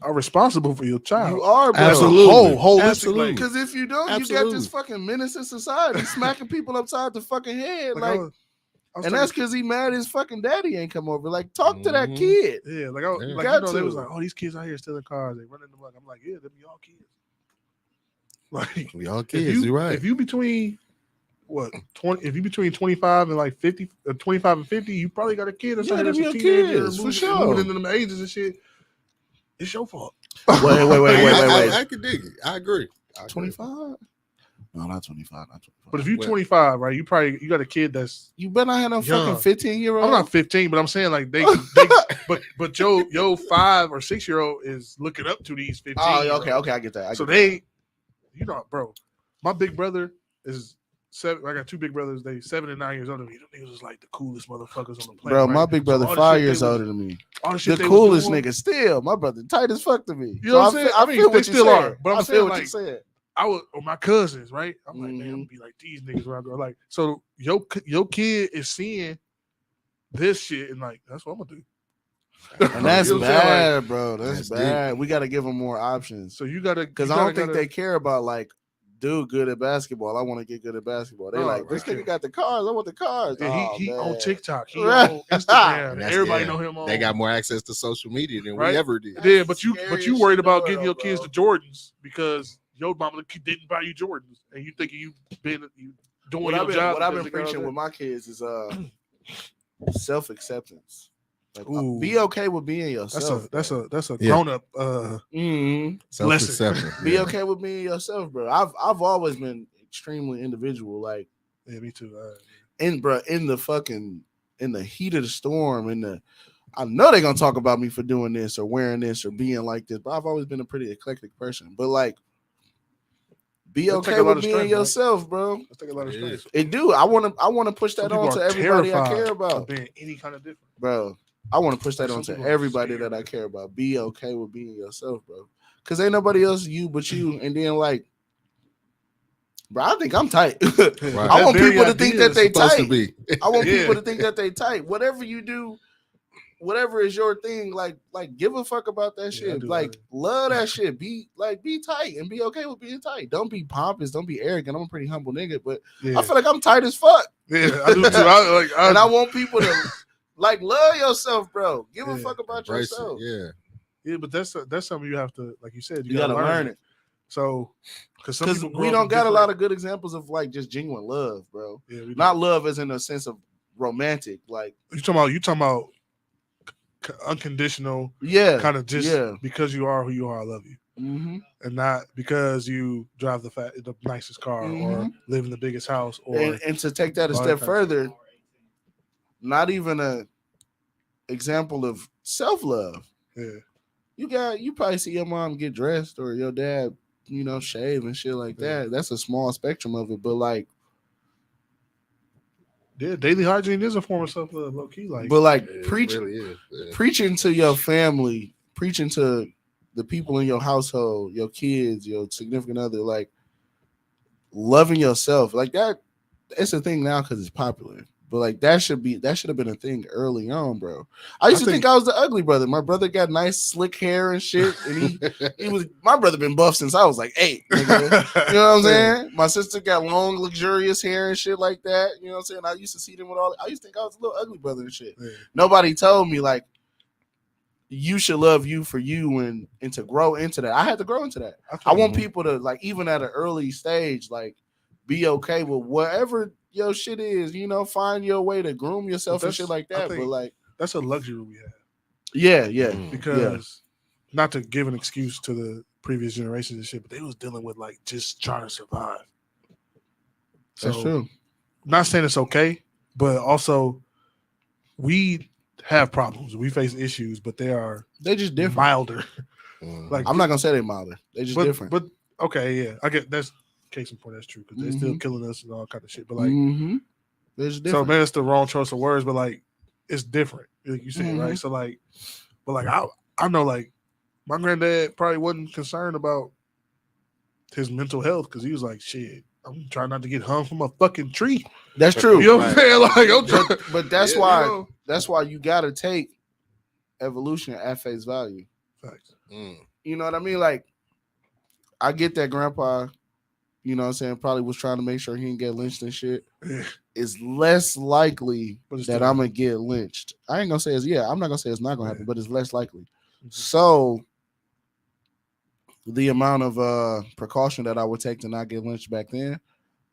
are responsible for your child. You are, bro. Absolutely. Absolutely. Because if you don't, you got this fucking menace in society smacking people upside the fucking head. Like and that's because he mad his fucking daddy ain't come over. Like, talk to that kid. Yeah, like they was like, oh, these kids out here stealing cars. They running the money. I'm like, yeah, them y'all kids. Like, we all kids. You're right. If you between what 20? If you between 25 and like 50, 25 and 50, you probably got a kid or Yeah, something. them That's a your teenager, kids, for moving, sure. moving into them ages and shit. It's your fault. Wait. I could dig it. I agree. 25? No, not 25. Not 25. But if you're 25, right, you got a kid that's You better not have no young. fucking 15-year-old. I'm not 15, but I'm saying like they but your 5 or 6 year old is looking up to these 15. Oh, okay, I get that. Bro, my big brother is 7. I got 2 big brothers. They 7 and 9 years older than me. Them niggas was like the coolest motherfuckers on the planet. Bro, right? my big brother all the 5 shit years they was- older than me. all the shit The they was coolest doing- nigga still. My brother tight as fuck to me. You know what I'm saying? I mean, they still are, but I'm I saying, feel what like, you said. I was or my cousins, right? I'm like, man, I'm Mhm. gonna be like these niggas when I go. Like, so your kid is seeing this shit and like that's what I'm gonna do. And that's You know what I'm saying? bad, bro. That's That's bad. We got to give them more options. So you gotta Because I don't think they care about, like, dude good at basketball. I want to get good at basketball. They No, like, this right. nigga got the cars. I want the cars. Yeah, he man. on TikTok, he Right. on Instagram. And that's- Everybody yeah, know him on. They got more access to social media than Right? we ever did. Yeah, but you Scariest worried shit in the about getting your world, kids bro. to Jordans because your mama didn't buy you Jordans, and you thinking you doing What your job. I've been because the girl preaching did. with my kids is self-acceptance. Like, Ooh. be okay with being yourself. That's a Yeah. grown up. Self-acceptance. Be Yeah. okay with being yourself, bro. I've always been extremely individual. Like, Yeah, me too. in the heat of the storm, I know they're gonna talk about me for doing this or wearing this or being like this, but I've always been a pretty eclectic person. But like, be It'll take okay a lot with of being strength, right? yourself, bro. Let's take a lot of It is. strength. It do. I want to push Some that people on to are everybody I terrified care of about, being any kind of different. bro. I want to push that Like, on some to people are everybody scared. that I care about. Be okay with being yourself, bro. Cause ain't nobody else you but you. And then like, bro, I think I'm tight. Right. I want That very people to think idea that they is Supposed tight. to be. I want Yeah. people to think that they tight. Whatever you do, whatever is your thing, like give a fuck about that Yeah, I shit. do, Like, I do. love that shit. Be tight and be okay with being tight. Don't be pompous. Don't be arrogant. I'm a pretty humble nigga, but Yeah, I feel like I'm tight as fuck. yeah, I do too. And I want people to like love yourself, bro. Give a Yeah. fuck about Embrace yourself. it. Yeah. yeah, but that's something you have to, like you said, You gotta learn it. So, because We don't got a lot of good examples of like just genuine love, bro. yeah, we Not do. love as in a sense of romantic, like You talking about unconditional, yeah, kind of just yeah. because you are who you are, I love you, Mm-hmm. and not because you drive the nicest car or Mhm. live in the biggest house or And to take that a all step that kind of further, not even a example of self-love. yeah. You probably see your mom get dressed or your dad, shave and shit like Yeah. that. That's a small spectrum of it, but like Yeah, daily hygiene is a form of self love, low key. Like, It preach really is. Yeah. preaching to your family, preaching to the people in your household, your kids, your significant other, like loving yourself, like that. It's a thing now because it's popular, but like that should have been a thing early on, bro. I used to think I was the ugly brother. My brother got nice slick hair and shit, and he was my brother been buff since I was like 8. Nigga. You know what I'm saying? My sister got long, luxurious hair and shit like that. You know what I'm saying? I used to see them with all. I used to think I was a little ugly brother and shit. Yeah. Nobody told me like you should love you for you and to grow into that. I had to grow into that. I want people to like even at an early stage like be okay with whatever your shit is. Find your way to groom yourself and shit like that. But like that's a luxury we have yeah, because not to give an excuse to the previous generations and shit, but they was dealing with like just trying to survive. that's So, true. Not saying it's okay, but also we have problems. We face issues, but they are They just different. milder. Mhm. Like I'm not gonna say they milder. They just different. But okay, yeah, I get that's case in point. That's true because they're still Mhm. killing us and all kind of shit. But like, Mm-hmm. It's so different. man, it's the wrong choice of words, but like, it's different. Like you said, Mhm. right? So like, but like, I know like, my granddad probably wasn't concerned about his mental health because he was like, shit, I'm trying not to get hung from a fucking tree. That's true. You know what I'm saying? Like, I'm trying. But that's Yeah, why you know? that's why you gotta take evolution at face value. Facts. You know what I mean? Like, I get that grandpa, you know what I'm saying, probably was trying to make sure he didn't get lynched and shit. Yeah. It's less likely But it's that still- I'm gonna get lynched. I ain't gonna say I'm not gonna say it's not gonna happen, Yeah. but it's less likely. Mhm. So the amount of precaution that I would take to not get lynched back then,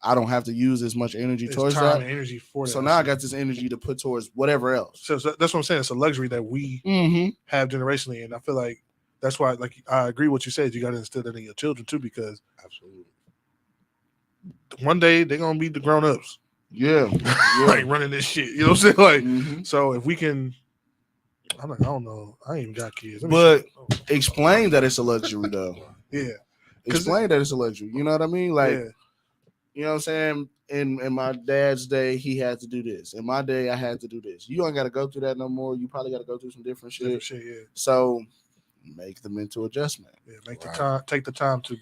I don't have to use as much energy It's towards time that. and energy for that. So now I got this energy to put towards whatever else. So that's what I'm saying. It's a luxury that we have generationally, and I feel like that's why. Like I agree with what you said. You got to instill that in your children too, because Absolutely. one day they're gonna be the grown ups. Yeah. Like running this shit. You know what I'm saying? Like, so if we can, I'm like, I don't know. I ain't even got kids. But explain that it's a luxury though. Yeah. Explain that it's a luxury. You know what I mean? Like, you know what I'm saying? In my dad's day, he had to do this. In my day, I had to do this. You ain't got to go through that no more. You probably got to go through some different shit. So make the mental adjustment. Yeah, make the time. Take the time to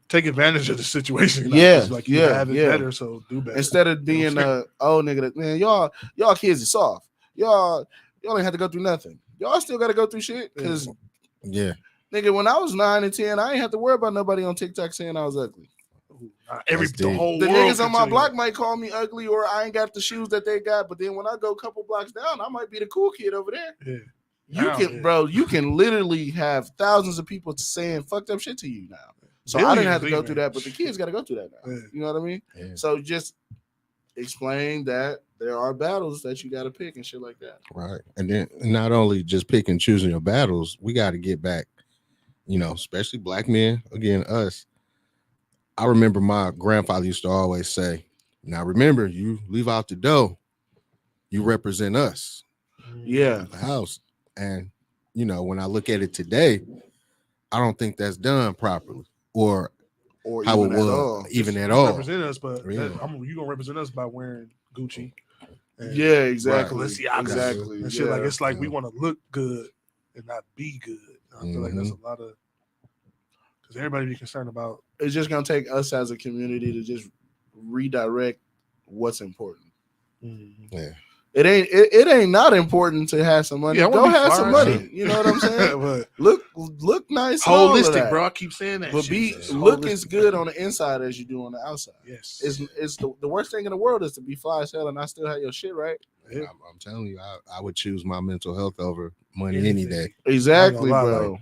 take advantage of the situation. Yeah, like you have it better, so do better. Instead of being old nigga that, man, y'all kids are soft. Y'all ain't have to go through nothing. Y'all still got to go through shit because nigga, when I was 9 and 10, I ain't have to worry about nobody on TikTok saying I was ugly. The whole the world niggas on my block might call me ugly, or I ain't got the shoes that they got. But then when I go a couple blocks down, I might be the cool kid over there. Yeah. You can literally have thousands of people saying fucked up shit to you now. So I didn't have to go through that, but the kids got to go through that now. You know what I mean? Yeah. So just explain that there are battles that you got to pick and shit like that. Right. And then not only just pick and choosing your battles, we got to get back, you know, especially black men, again, us. I remember my grandfather used to always say, now remember, you leave out the door, you represent us. Yeah. The house. And, you know, when I look at it today, I don't think that's done properly or how it was even at all. Represent us, but you gonna represent us by wearing Gucci. Yeah, exactly. Exactly. And shit, like it's like we want to look good and not be good. I feel like that's a lot of because everybody be concerned about. It's just gonna take us as a community to just redirect what's important. Yeah. It ain't not important to have some money. Go have some money. You know what I'm saying? But look nice. Holistic, bro. I keep saying that. But look as good on the inside as you do on the outside. Yes. It's the worst thing in the world is to be fly as hell and I still have your shit right. Yeah. I'm telling you, I would choose my mental health over money any day. Exactly, bro.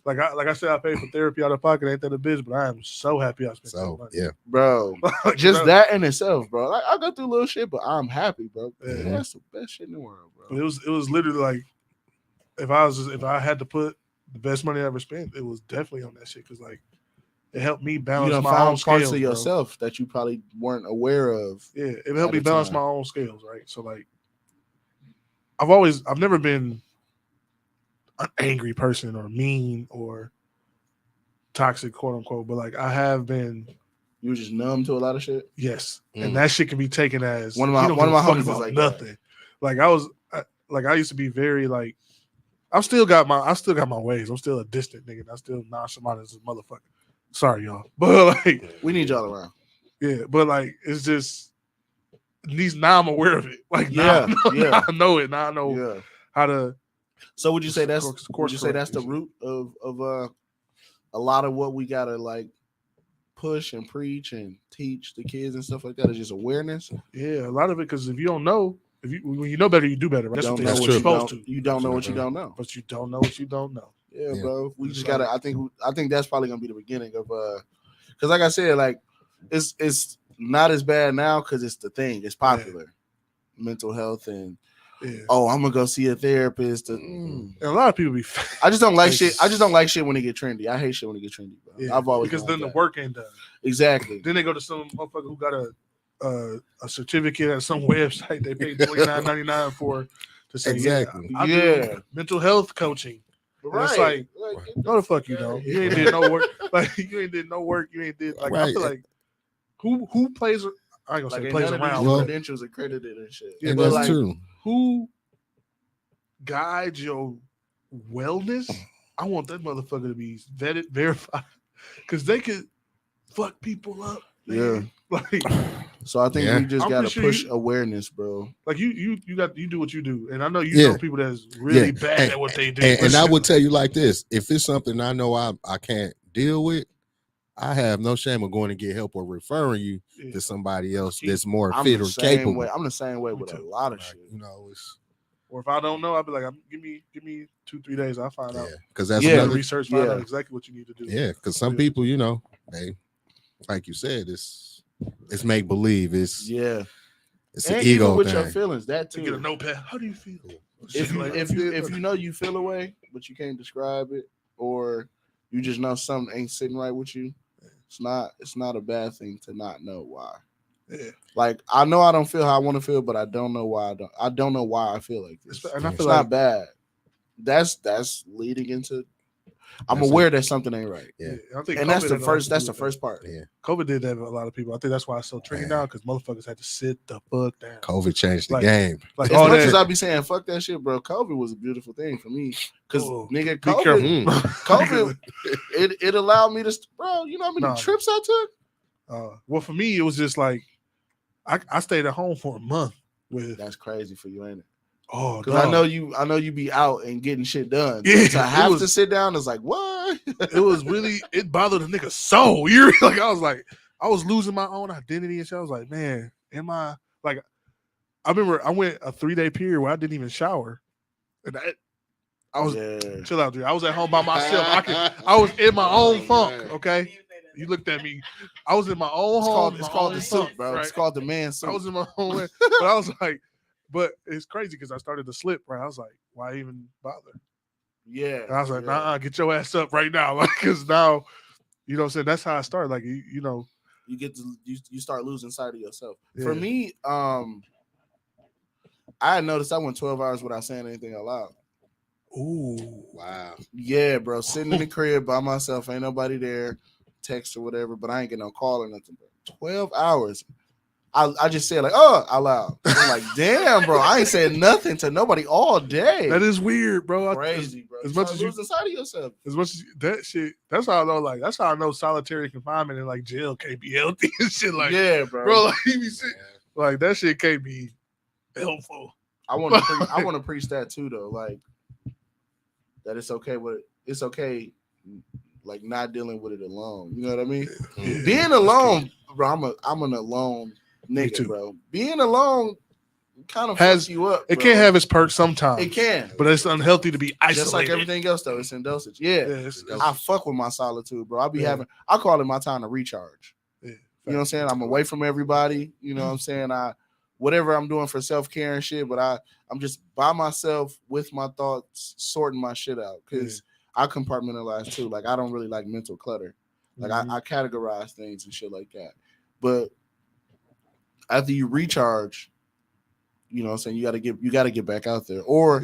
Like I said, I paid for therapy out of pocket. Ain't that a bitch? But I am so happy I spent that money. Yeah, bro. Just that in itself, bro. Like, I go through little shit, but I'm happy, bro. Yeah. That's the best shit in the world, bro. But it was literally like if I had to put the best money I ever spent, it was definitely on that shit because like it helped me balance my own scales. Parts of yourself that you probably weren't aware of. Yeah, it helped me balance my own scales, right? So like I've never been an angry person or mean or toxic, quote unquote, but like I have been. You were just numb to a lot of shit. Yes, and that shit can be taken as one of my homies is like nothing. That. Like I used to be very like I still got my ways. I'm still a distant nigga. I still nonchalant as a motherfucker. Sorry, y'all, but like we need y'all around. Yeah, but like it's just now I'm aware of it. Like now I know it. Now I know how to. So would you say that's the root of a lot of what we gotta like push and preach and teach the kids and stuff like that is just awareness? Yeah, a lot of it because if you don't know, when you know better, you do better. Right? That's what you're supposed to. You don't know what you don't know, but you don't know what you don't know. Yeah, bro. We just gotta. I think that's probably gonna be the beginning of because like I said, like it's not as bad now because it's the thing. It's popular, mental health and. Yeah. Oh, I'm gonna go see a therapist. And a lot of people be. I just don't like shit. I just don't like shit when it get trendy. I hate shit when it get trendy, bro. Yeah, I've always because then the work ain't done. Exactly. Then they go to some motherfucker who got a certificate at some website they paid $29.99 for to say I do mental health coaching. Right. It's like no the fuck you don't. You ain't did no work. Like you ain't did no work. You ain't did like I feel like who plays. I ain't gonna say plays around. Credentials accredited and shit. Yeah, but that's true. Who guides your wellness? I want that motherfucker to be vetted, verified, because they could fuck people up. Man. Yeah, like. So I think we just gotta push awareness, bro. Like you do what you do, and I know you know people that's really bad at what they do. And I would tell you like this: if it's something I know I can't deal with, I have no shame of going to get help or referring you to somebody else that's more fit or capable. I'm the same way with a lot of shit. You know, or if I don't know, I'll be like, give me 2-3 days. I'll find out. Because that's another research. Find out exactly what you need to do. Yeah, because some people, you know, like you said, it's make believe. It's Yeah. it's an And ego even with thing. your feelings, that To get a too. notepad. How do you feel? If you know you feel a way, but you can't describe it, or you just know something ain't sitting right with you, it's not a bad thing to not know why. Yeah. Like I know I don't feel how I want to feel, but I don't know why I don't know why I feel like this. And I It's feel not like bad. That's leading into I'm That's aware it. that something ain't right. Yeah. I think And COVID that's the had a lot first to that's do the with first part. Yeah. COVID did that with a lot of people. I think that's why it's so trendy Man. now because motherfuckers had to sit the fuck down. COVID changed the Like- game. Like As all much that. as I be saying fuck that shit, bro, COVID was a beautiful thing for me. Cause Oh, nigga, be COVID, careful. COVID, it allowed me to, bro. You know how many Nah. trips I took? Well, for me, it was just like I stayed at home for a month with. That's crazy for you, ain't it? Oh, Because I know you be out and getting shit done. Yeah, to it have was- to sit down is like what? It was really it bothered the nigga so. You like I was losing my own identity and shit. I was like, man, am I like? I remember I went a 3-day period where I didn't even shower, and I was chill out, dude. I was at home by myself. I was in my own funk. man. Okay, you looked at me. I was in my own home. It's called my the own soup, funk, bro. right? It's called the man soup. I was in my own way, but I was like, but it's crazy because I started to slip. Right, I was like, why even bother? Yeah. And I was like, nah, get your ass up right now, like, because now, you know what I'm saying? That's how I started. Like, you know, you get to you start losing sight of yourself. Yeah. For me, I had noticed I went 12 hours without saying anything out loud. ooh, Wow. Yeah, bro. Sitting in the crib by myself, ain't nobody there, text or whatever, but I ain't get no call or nothing. Bro. 12 hours. I just said like, oh, out loud. I'm like, damn, bro. I ain't said nothing to nobody all day. that is weird, bro. crazy, bro. as much as you- losing sight of yourself. As much as that shit, that's how I know. Like, that's how I know solitary confinement and like jail can't be healthy and shit. Like, Yeah, bro. bro, like, you be sick. Like that shit can't be helpful. I want to preach that too, though. Like that it's okay like not dealing with it alone. You know what I mean? Yeah. Being alone, bro. I'm an alone nigga, too. bro. Being alone kind of Has- fucks you up. It bro. can't have its perks sometimes. It can, but it's unhealthy to be isolated. just like everything else though. It's in dosage. Yeah, it's- I fuck with my solitude, bro. Yeah. I call it my time to recharge. yeah, You know what I'm saying? I'm away from everybody. You know what I'm saying? Whatever I'm doing for self-care and shit, but I'm just by myself with my thoughts, sorting my shit out. Because I compartmentalize too. Like I don't really like mental clutter. Like I categorize things and shit like that. But after you recharge, you know what I'm saying, you gotta get back out there. Or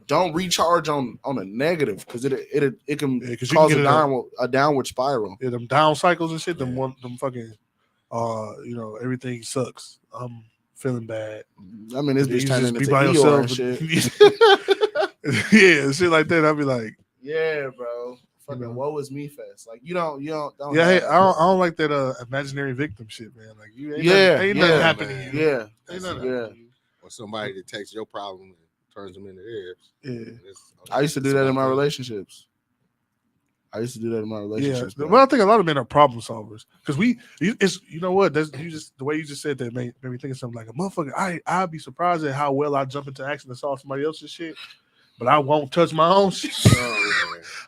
don't recharge on a negative because it can cause a downward spiral. Yeah, them down cycles and shit, them fucking you know, everything sucks. I'm feeling bad. I mean, this bitch turning into by Eeyore and shit. Yeah, shit like that. I'd be like, yeah, bro. Fucking woe is me fest. Like you don't yeah, hey, I don't like that imaginary victim shit, man. Like you ain't nothing happening to you. Yeah. Ain't nothing Yeah. happening to you. Or somebody that takes your problem and turns them into theirs. Yeah. I used to do that in my relationships. Yeah, bro. well, I think a lot of men are problem solvers because it's you know what, that's you just the way you just said that made me think of something like a motherfucker. I'd be surprised at how well I jump into action to solve somebody else's shit, but I won't touch my own shit.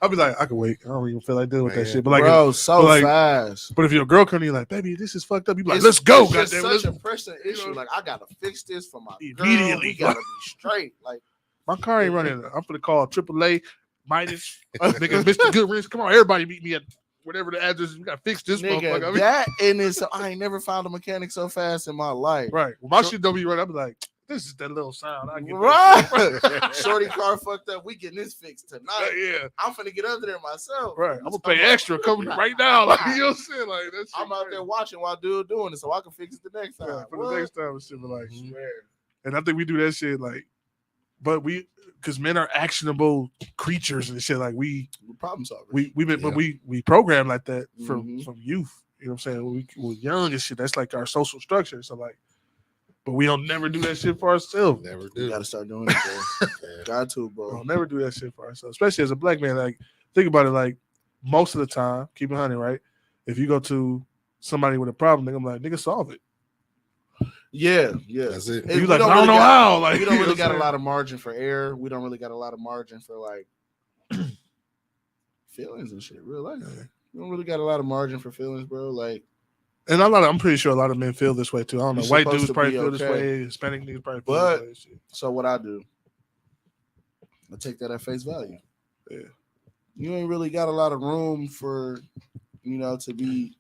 I'll be like, I can wait. I don't even feel like dealing with that shit. But like, bro, fast. But if your girl comes to you like, baby, this is fucked up, you be like, let's go. It's such a pressing issue. Like I gotta fix this for my immediately. Girl. We gotta be straight. Like my car ain't running. I'm gonna call AAA. Midas, nigga, Mr. Goodrich, come on, everybody meet me at whatever the address is. We gotta fix this nigga, motherfucker. That and it's I ain't never found a mechanic so fast in my life. Right. Well, my shit don't be running. I'll be like, this is that little sound. I get right. Shorty car fucked up. We getting this fixed tonight. Yeah. I'm finna get under there myself. Right. I'm gonna pay extra coming right now. Like you know what I'm saying? Like that's I'm out there watching while dude doing it so I can fix it the next time. Yeah, for the next time and shit, but like, and I think we do that shit like, but because men are actionable creatures and shit. Like we're problem solvers. But we program like that from youth. You know what I'm saying? When we were young and shit, that's like our social structure. So like, but we don't never do that shit for ourselves. Never do. You gotta start doing it, bro. Got to, bro. We'll never do that shit for ourselves, especially as a black man. Like, think about it. Like, most of the time, keep it 100, right? If you go to somebody with a problem, they're gonna be like, nigga, solve it. Yeah. That's it. You like, I don't know how. Like, we don't really got a lot of margin for error. We don't really got a lot of margin for like feelings and shit. Real life. You don't really got a lot of margin for feelings, bro. Like, and I'm pretty sure a lot of men feel this way too. I don't know. You're White supposed dudes to probably be feel this okay. way. Hispanic niggas probably feel But- this way. and shit. so what I do, I take that at face value. Yeah. You ain't really got a lot of room for, to be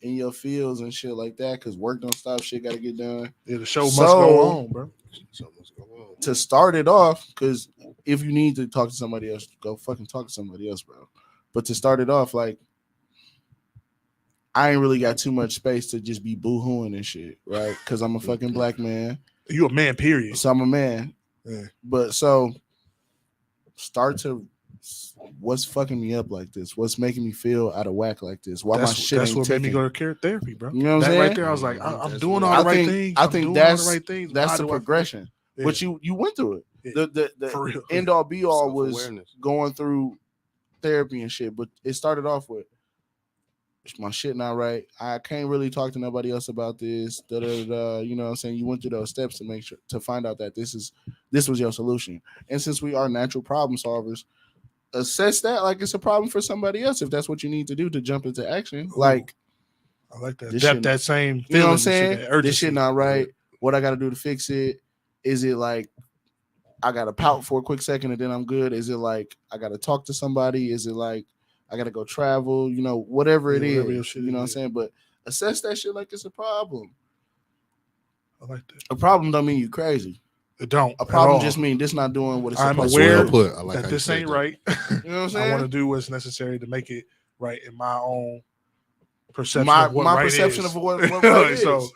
in your fields and shit like that, because work don't stop. Shit got to get done. Yeah, the show must So- go on, bro. So let's go on. To start it off, because if you need to talk to somebody else, go fucking talk to somebody else, bro. But to start it off, like, I ain't really got too much space to just be boo-hooing and shit, right? Because I'm a fucking black man. You a man, period. So I'm a man. Yeah. But so start to what's fucking me up like this? What's making me feel out of whack like this? Why my shit That's ain't what made me ticking? go to therapy, bro. You know what I'm that saying? right there, I was like, I'm That's doing what- all the right think- things. I I'm think doing that's- all the right things. That's Why the do I- progression. Yeah. But you went through it. Yeah. The For real. end all be all was Self-awareness. going through therapy and shit. But it started off with my shit not right. I can't really talk to nobody else about this. Da, da, da, da. You know what I'm saying? You went through those steps to make sure to find out that this was your solution. And since we are natural problem solvers, assess that like it's a problem for somebody else if that's what you need to do to jump into action. Ooh. Like, I like that. This That, shit- that same feeling. you know what I'm and shit, saying? that This urgency. shit not right. What I got to do to fix it? Is it like I got to pout for a quick second and then I'm good? Is it like I got to talk to somebody? Is it like I got to go travel? Whatever it Yeah, is. whatever your shit You know what I'm is. saying? But assess that shit like it's a problem. I like that. A problem don't mean you crazy. It don't. A problem at all. just mean this not doing what it's I'm supposed aware to do. Well put. I like that how this you said ain't that. right. You know what I'm I want to saying? do what's necessary to make it right in my own perception My of what my right perception is. of what right is. So,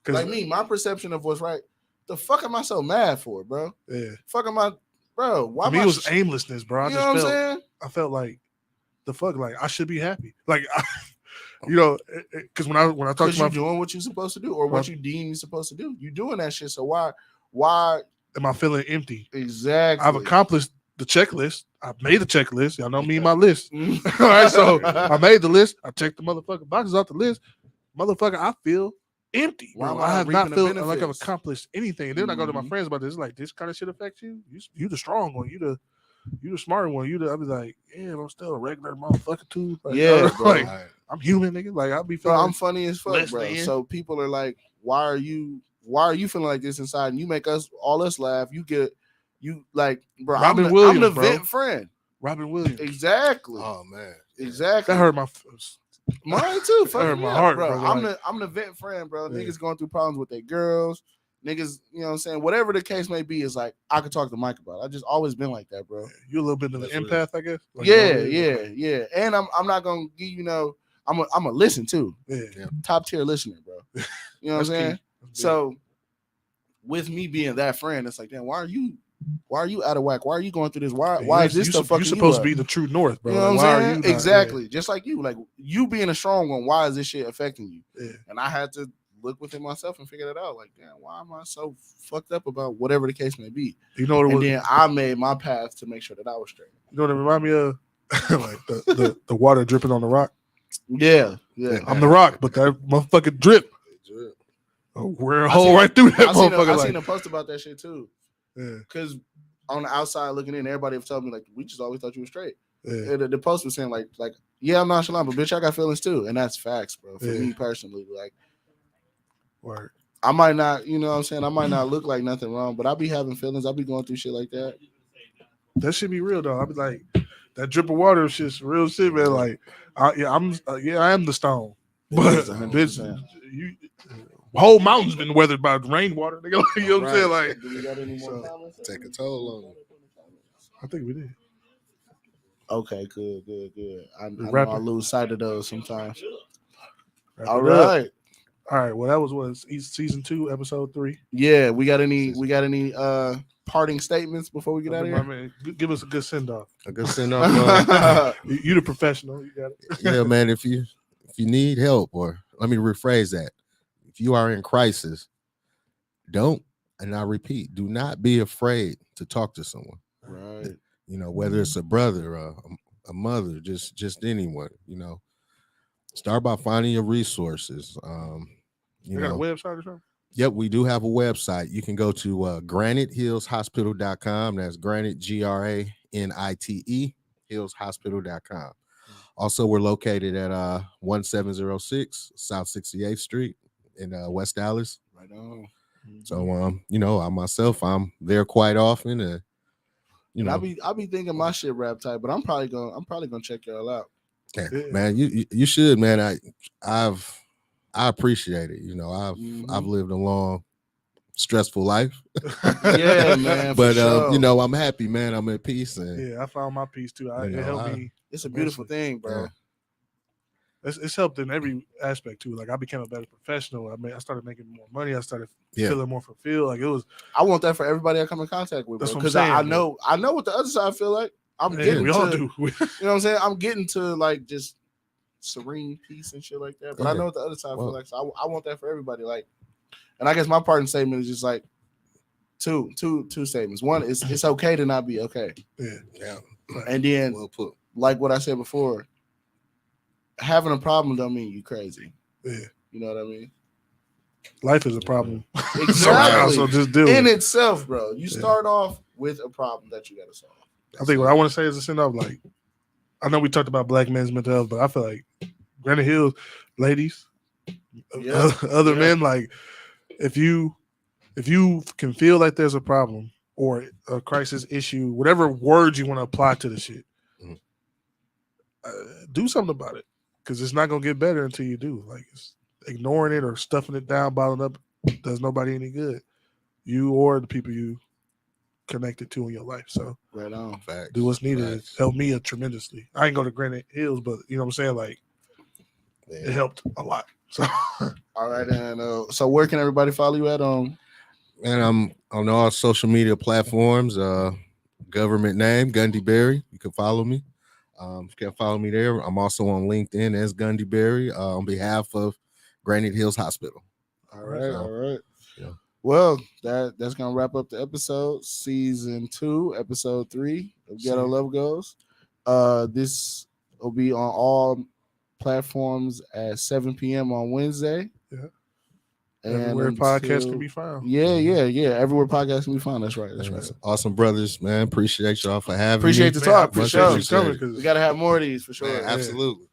because Like me, my perception of what's right. The fuck am I so mad for, bro? yeah, Fuck am I, bro? Why I mean, am it I was aimlessness, bro. I you just know what I'm felt, saying? I felt like the fuck, like I should be happy, like because when I talk Because to you're my, doing what you're supposed to do, or what Right. you deem you're supposed to do. You're doing that shit. So why am I feeling empty? exactly? I've accomplished the checklist. I've made a checklist. Y'all know me and my list. Mhm. All right, so I made the list. I checked the motherfucking boxes off the list. Motherfucker, I feel empty. Why Bro. am I I not have not reaping the felt like I've benefits? accomplished anything. And then I go to my Mhm. friends about this. It's like, this kind of shit affects you. You the strong one. You the smart one. I be like, yeah, I'm still a regular motherfucker too. Like, Yeah, bro. like Right. I'm human, nigga. Like I'll be Bro, feeling. I'm funny as fuck, less bro. than. So people are like, why are you feeling like this inside? And you make us laugh. You like, bro. Robin I'm Williams, the bro. vent friend. Robin Williams. Exactly. Oh man. Exactly. That hurt my. Mine too. Fuck hurt me my up, heart, bro. bro, I'm the vent friend, bro. Yeah. Niggas going through problems with their girls. Niggas, you know what I'm saying? Whatever the case may be, is like I could talk to Mike about it. I just always been like that, bro. You a little bit of an That's real. empath, I guess. Like, Yeah. And I'm not gonna give I'm a listen too. yeah. Top tier listener, bro. You know what I'm That's saying? key. That's big. So with me being that friend, it's like, damn, why are you out of whack? Why are you going through this? Why Yeah, is this you stuff fucking You're supposed you to be up? the true north, bro. You know Like, what why I'm are saying? you not- Exactly. Just like you. Like you being a strong one, why is this shit affecting you? Yeah. And I had to look within myself and figure that out. Like, damn, why am I so fucked up about whatever the case may be? You know what it And was? then I made my path to make sure that I was straight. You know what it remind me of? Like the water dripping on the rock. Yeah. I'm the rock, but that motherfucking drip. We're a hole right through that I motherfucker. seen Like, a post about that shit too. yeah, Because on the outside looking in, everybody have told me like, we just always thought you were straight. yeah. And the post was saying like, yeah, I'm nonchalant, but bitch, I got feelings too, and that's facts, bro. For Yeah. me personally, like, Word. I might not, you know what I'm saying? I might not look like nothing wrong, but I be having feelings. I be going through shit like that. That should be real though. I be like, that drip of water is just real shit, man. Like, I am the stone, but 100%. bitch, you whole mountain's been weathered by rainwater. Nigga, you know what I'm saying? Like, do we got any more So, comments? Take a toll on it. I think we did. Okay, good. I know wrapping. I lose sight of those sometimes. Wrap All it up. right. All right. Well, that was season 2, episode 3. Yeah, we got any parting statements before we get out of My here? man, give us a good send off. A good send off. You the professional. You got it. Yeah, man. If you need help, or let me rephrase that, if you are in crisis, don't, and I repeat, do not be afraid to talk to someone. Right. You know, whether it's a brother, a mother, just anyone. You know, start by finding your resources. You You got a know, website or something? yep, we do have a website. You can go to granitehillshospital.com. That's granite, GRANITE, hillshospital.com. Also, we're located at 1706 South 68th Street in West Dallas. Right on. So I myself, I'm there quite often, and I'll be thinking my shit rap type, but I'm probably gonna check y'all out. Yeah, man, you should, man. I appreciate it. I've lived a long, stressful life. Yeah, man. But sure. I'm happy, man. I'm at peace, and I found my peace too. It helped me. It's a beautiful thing, bro. Yeah. It's helped in every aspect too. Like I became a better professional. I started making more money. I started feeling more fulfilled. Like it was. I want that for everybody I come in contact with, because I know what the other side feel like. We all do. You know what I'm saying? I'm getting to like just serene peace and shit like that. But I know what the other side feel like. So I want that for everybody. Like, and I guess my parting statement is just like two statements. One is it's okay to not be okay. Yeah. And then, well put. Like what I said before, having a problem don't mean you crazy. Yeah. You know what I mean? Life is a problem. Exactly. So just deal in with itself, bro. You start off with a problem that you got to solve. I think what I want to say is a send off. Like, I know we talked about black men's mental health, but I feel like Granite Hills, ladies, other men, like if you can feel like there's a problem or a crisis issue, whatever words you want to apply to the shit, do something about it, because it's not gonna get better until you do. Like ignoring it or stuffing it down, bottling up, does nobody any good. You or the people you connected to in your life. So right on. Facts. Do what's needed. It helped me tremendously. I ain't go to Granite Hills, but you know what I'm saying? Like it helped a lot. So all right, and so where can everybody follow you at? And I'm on all social media platforms. Government name Gundy Berry. You can follow me. If you can't follow me there, I'm also on LinkedIn as Gundy Berry on behalf of Granite Hills Hospital. All right. Yeah. Well, that's gonna wrap up the episode, season 2, episode 3 of Ghetto Love Goes. This will be on all platforms at 7 p.m. on Wednesday. Yeah. And everywhere podcasts can be found. Yeah. Everywhere podcasts can be found. That's right. Awesome, brothers, man. Appreciate y'all for having me. Appreciate the talk, for sure. We gotta have more of these for sure. Man, absolutely.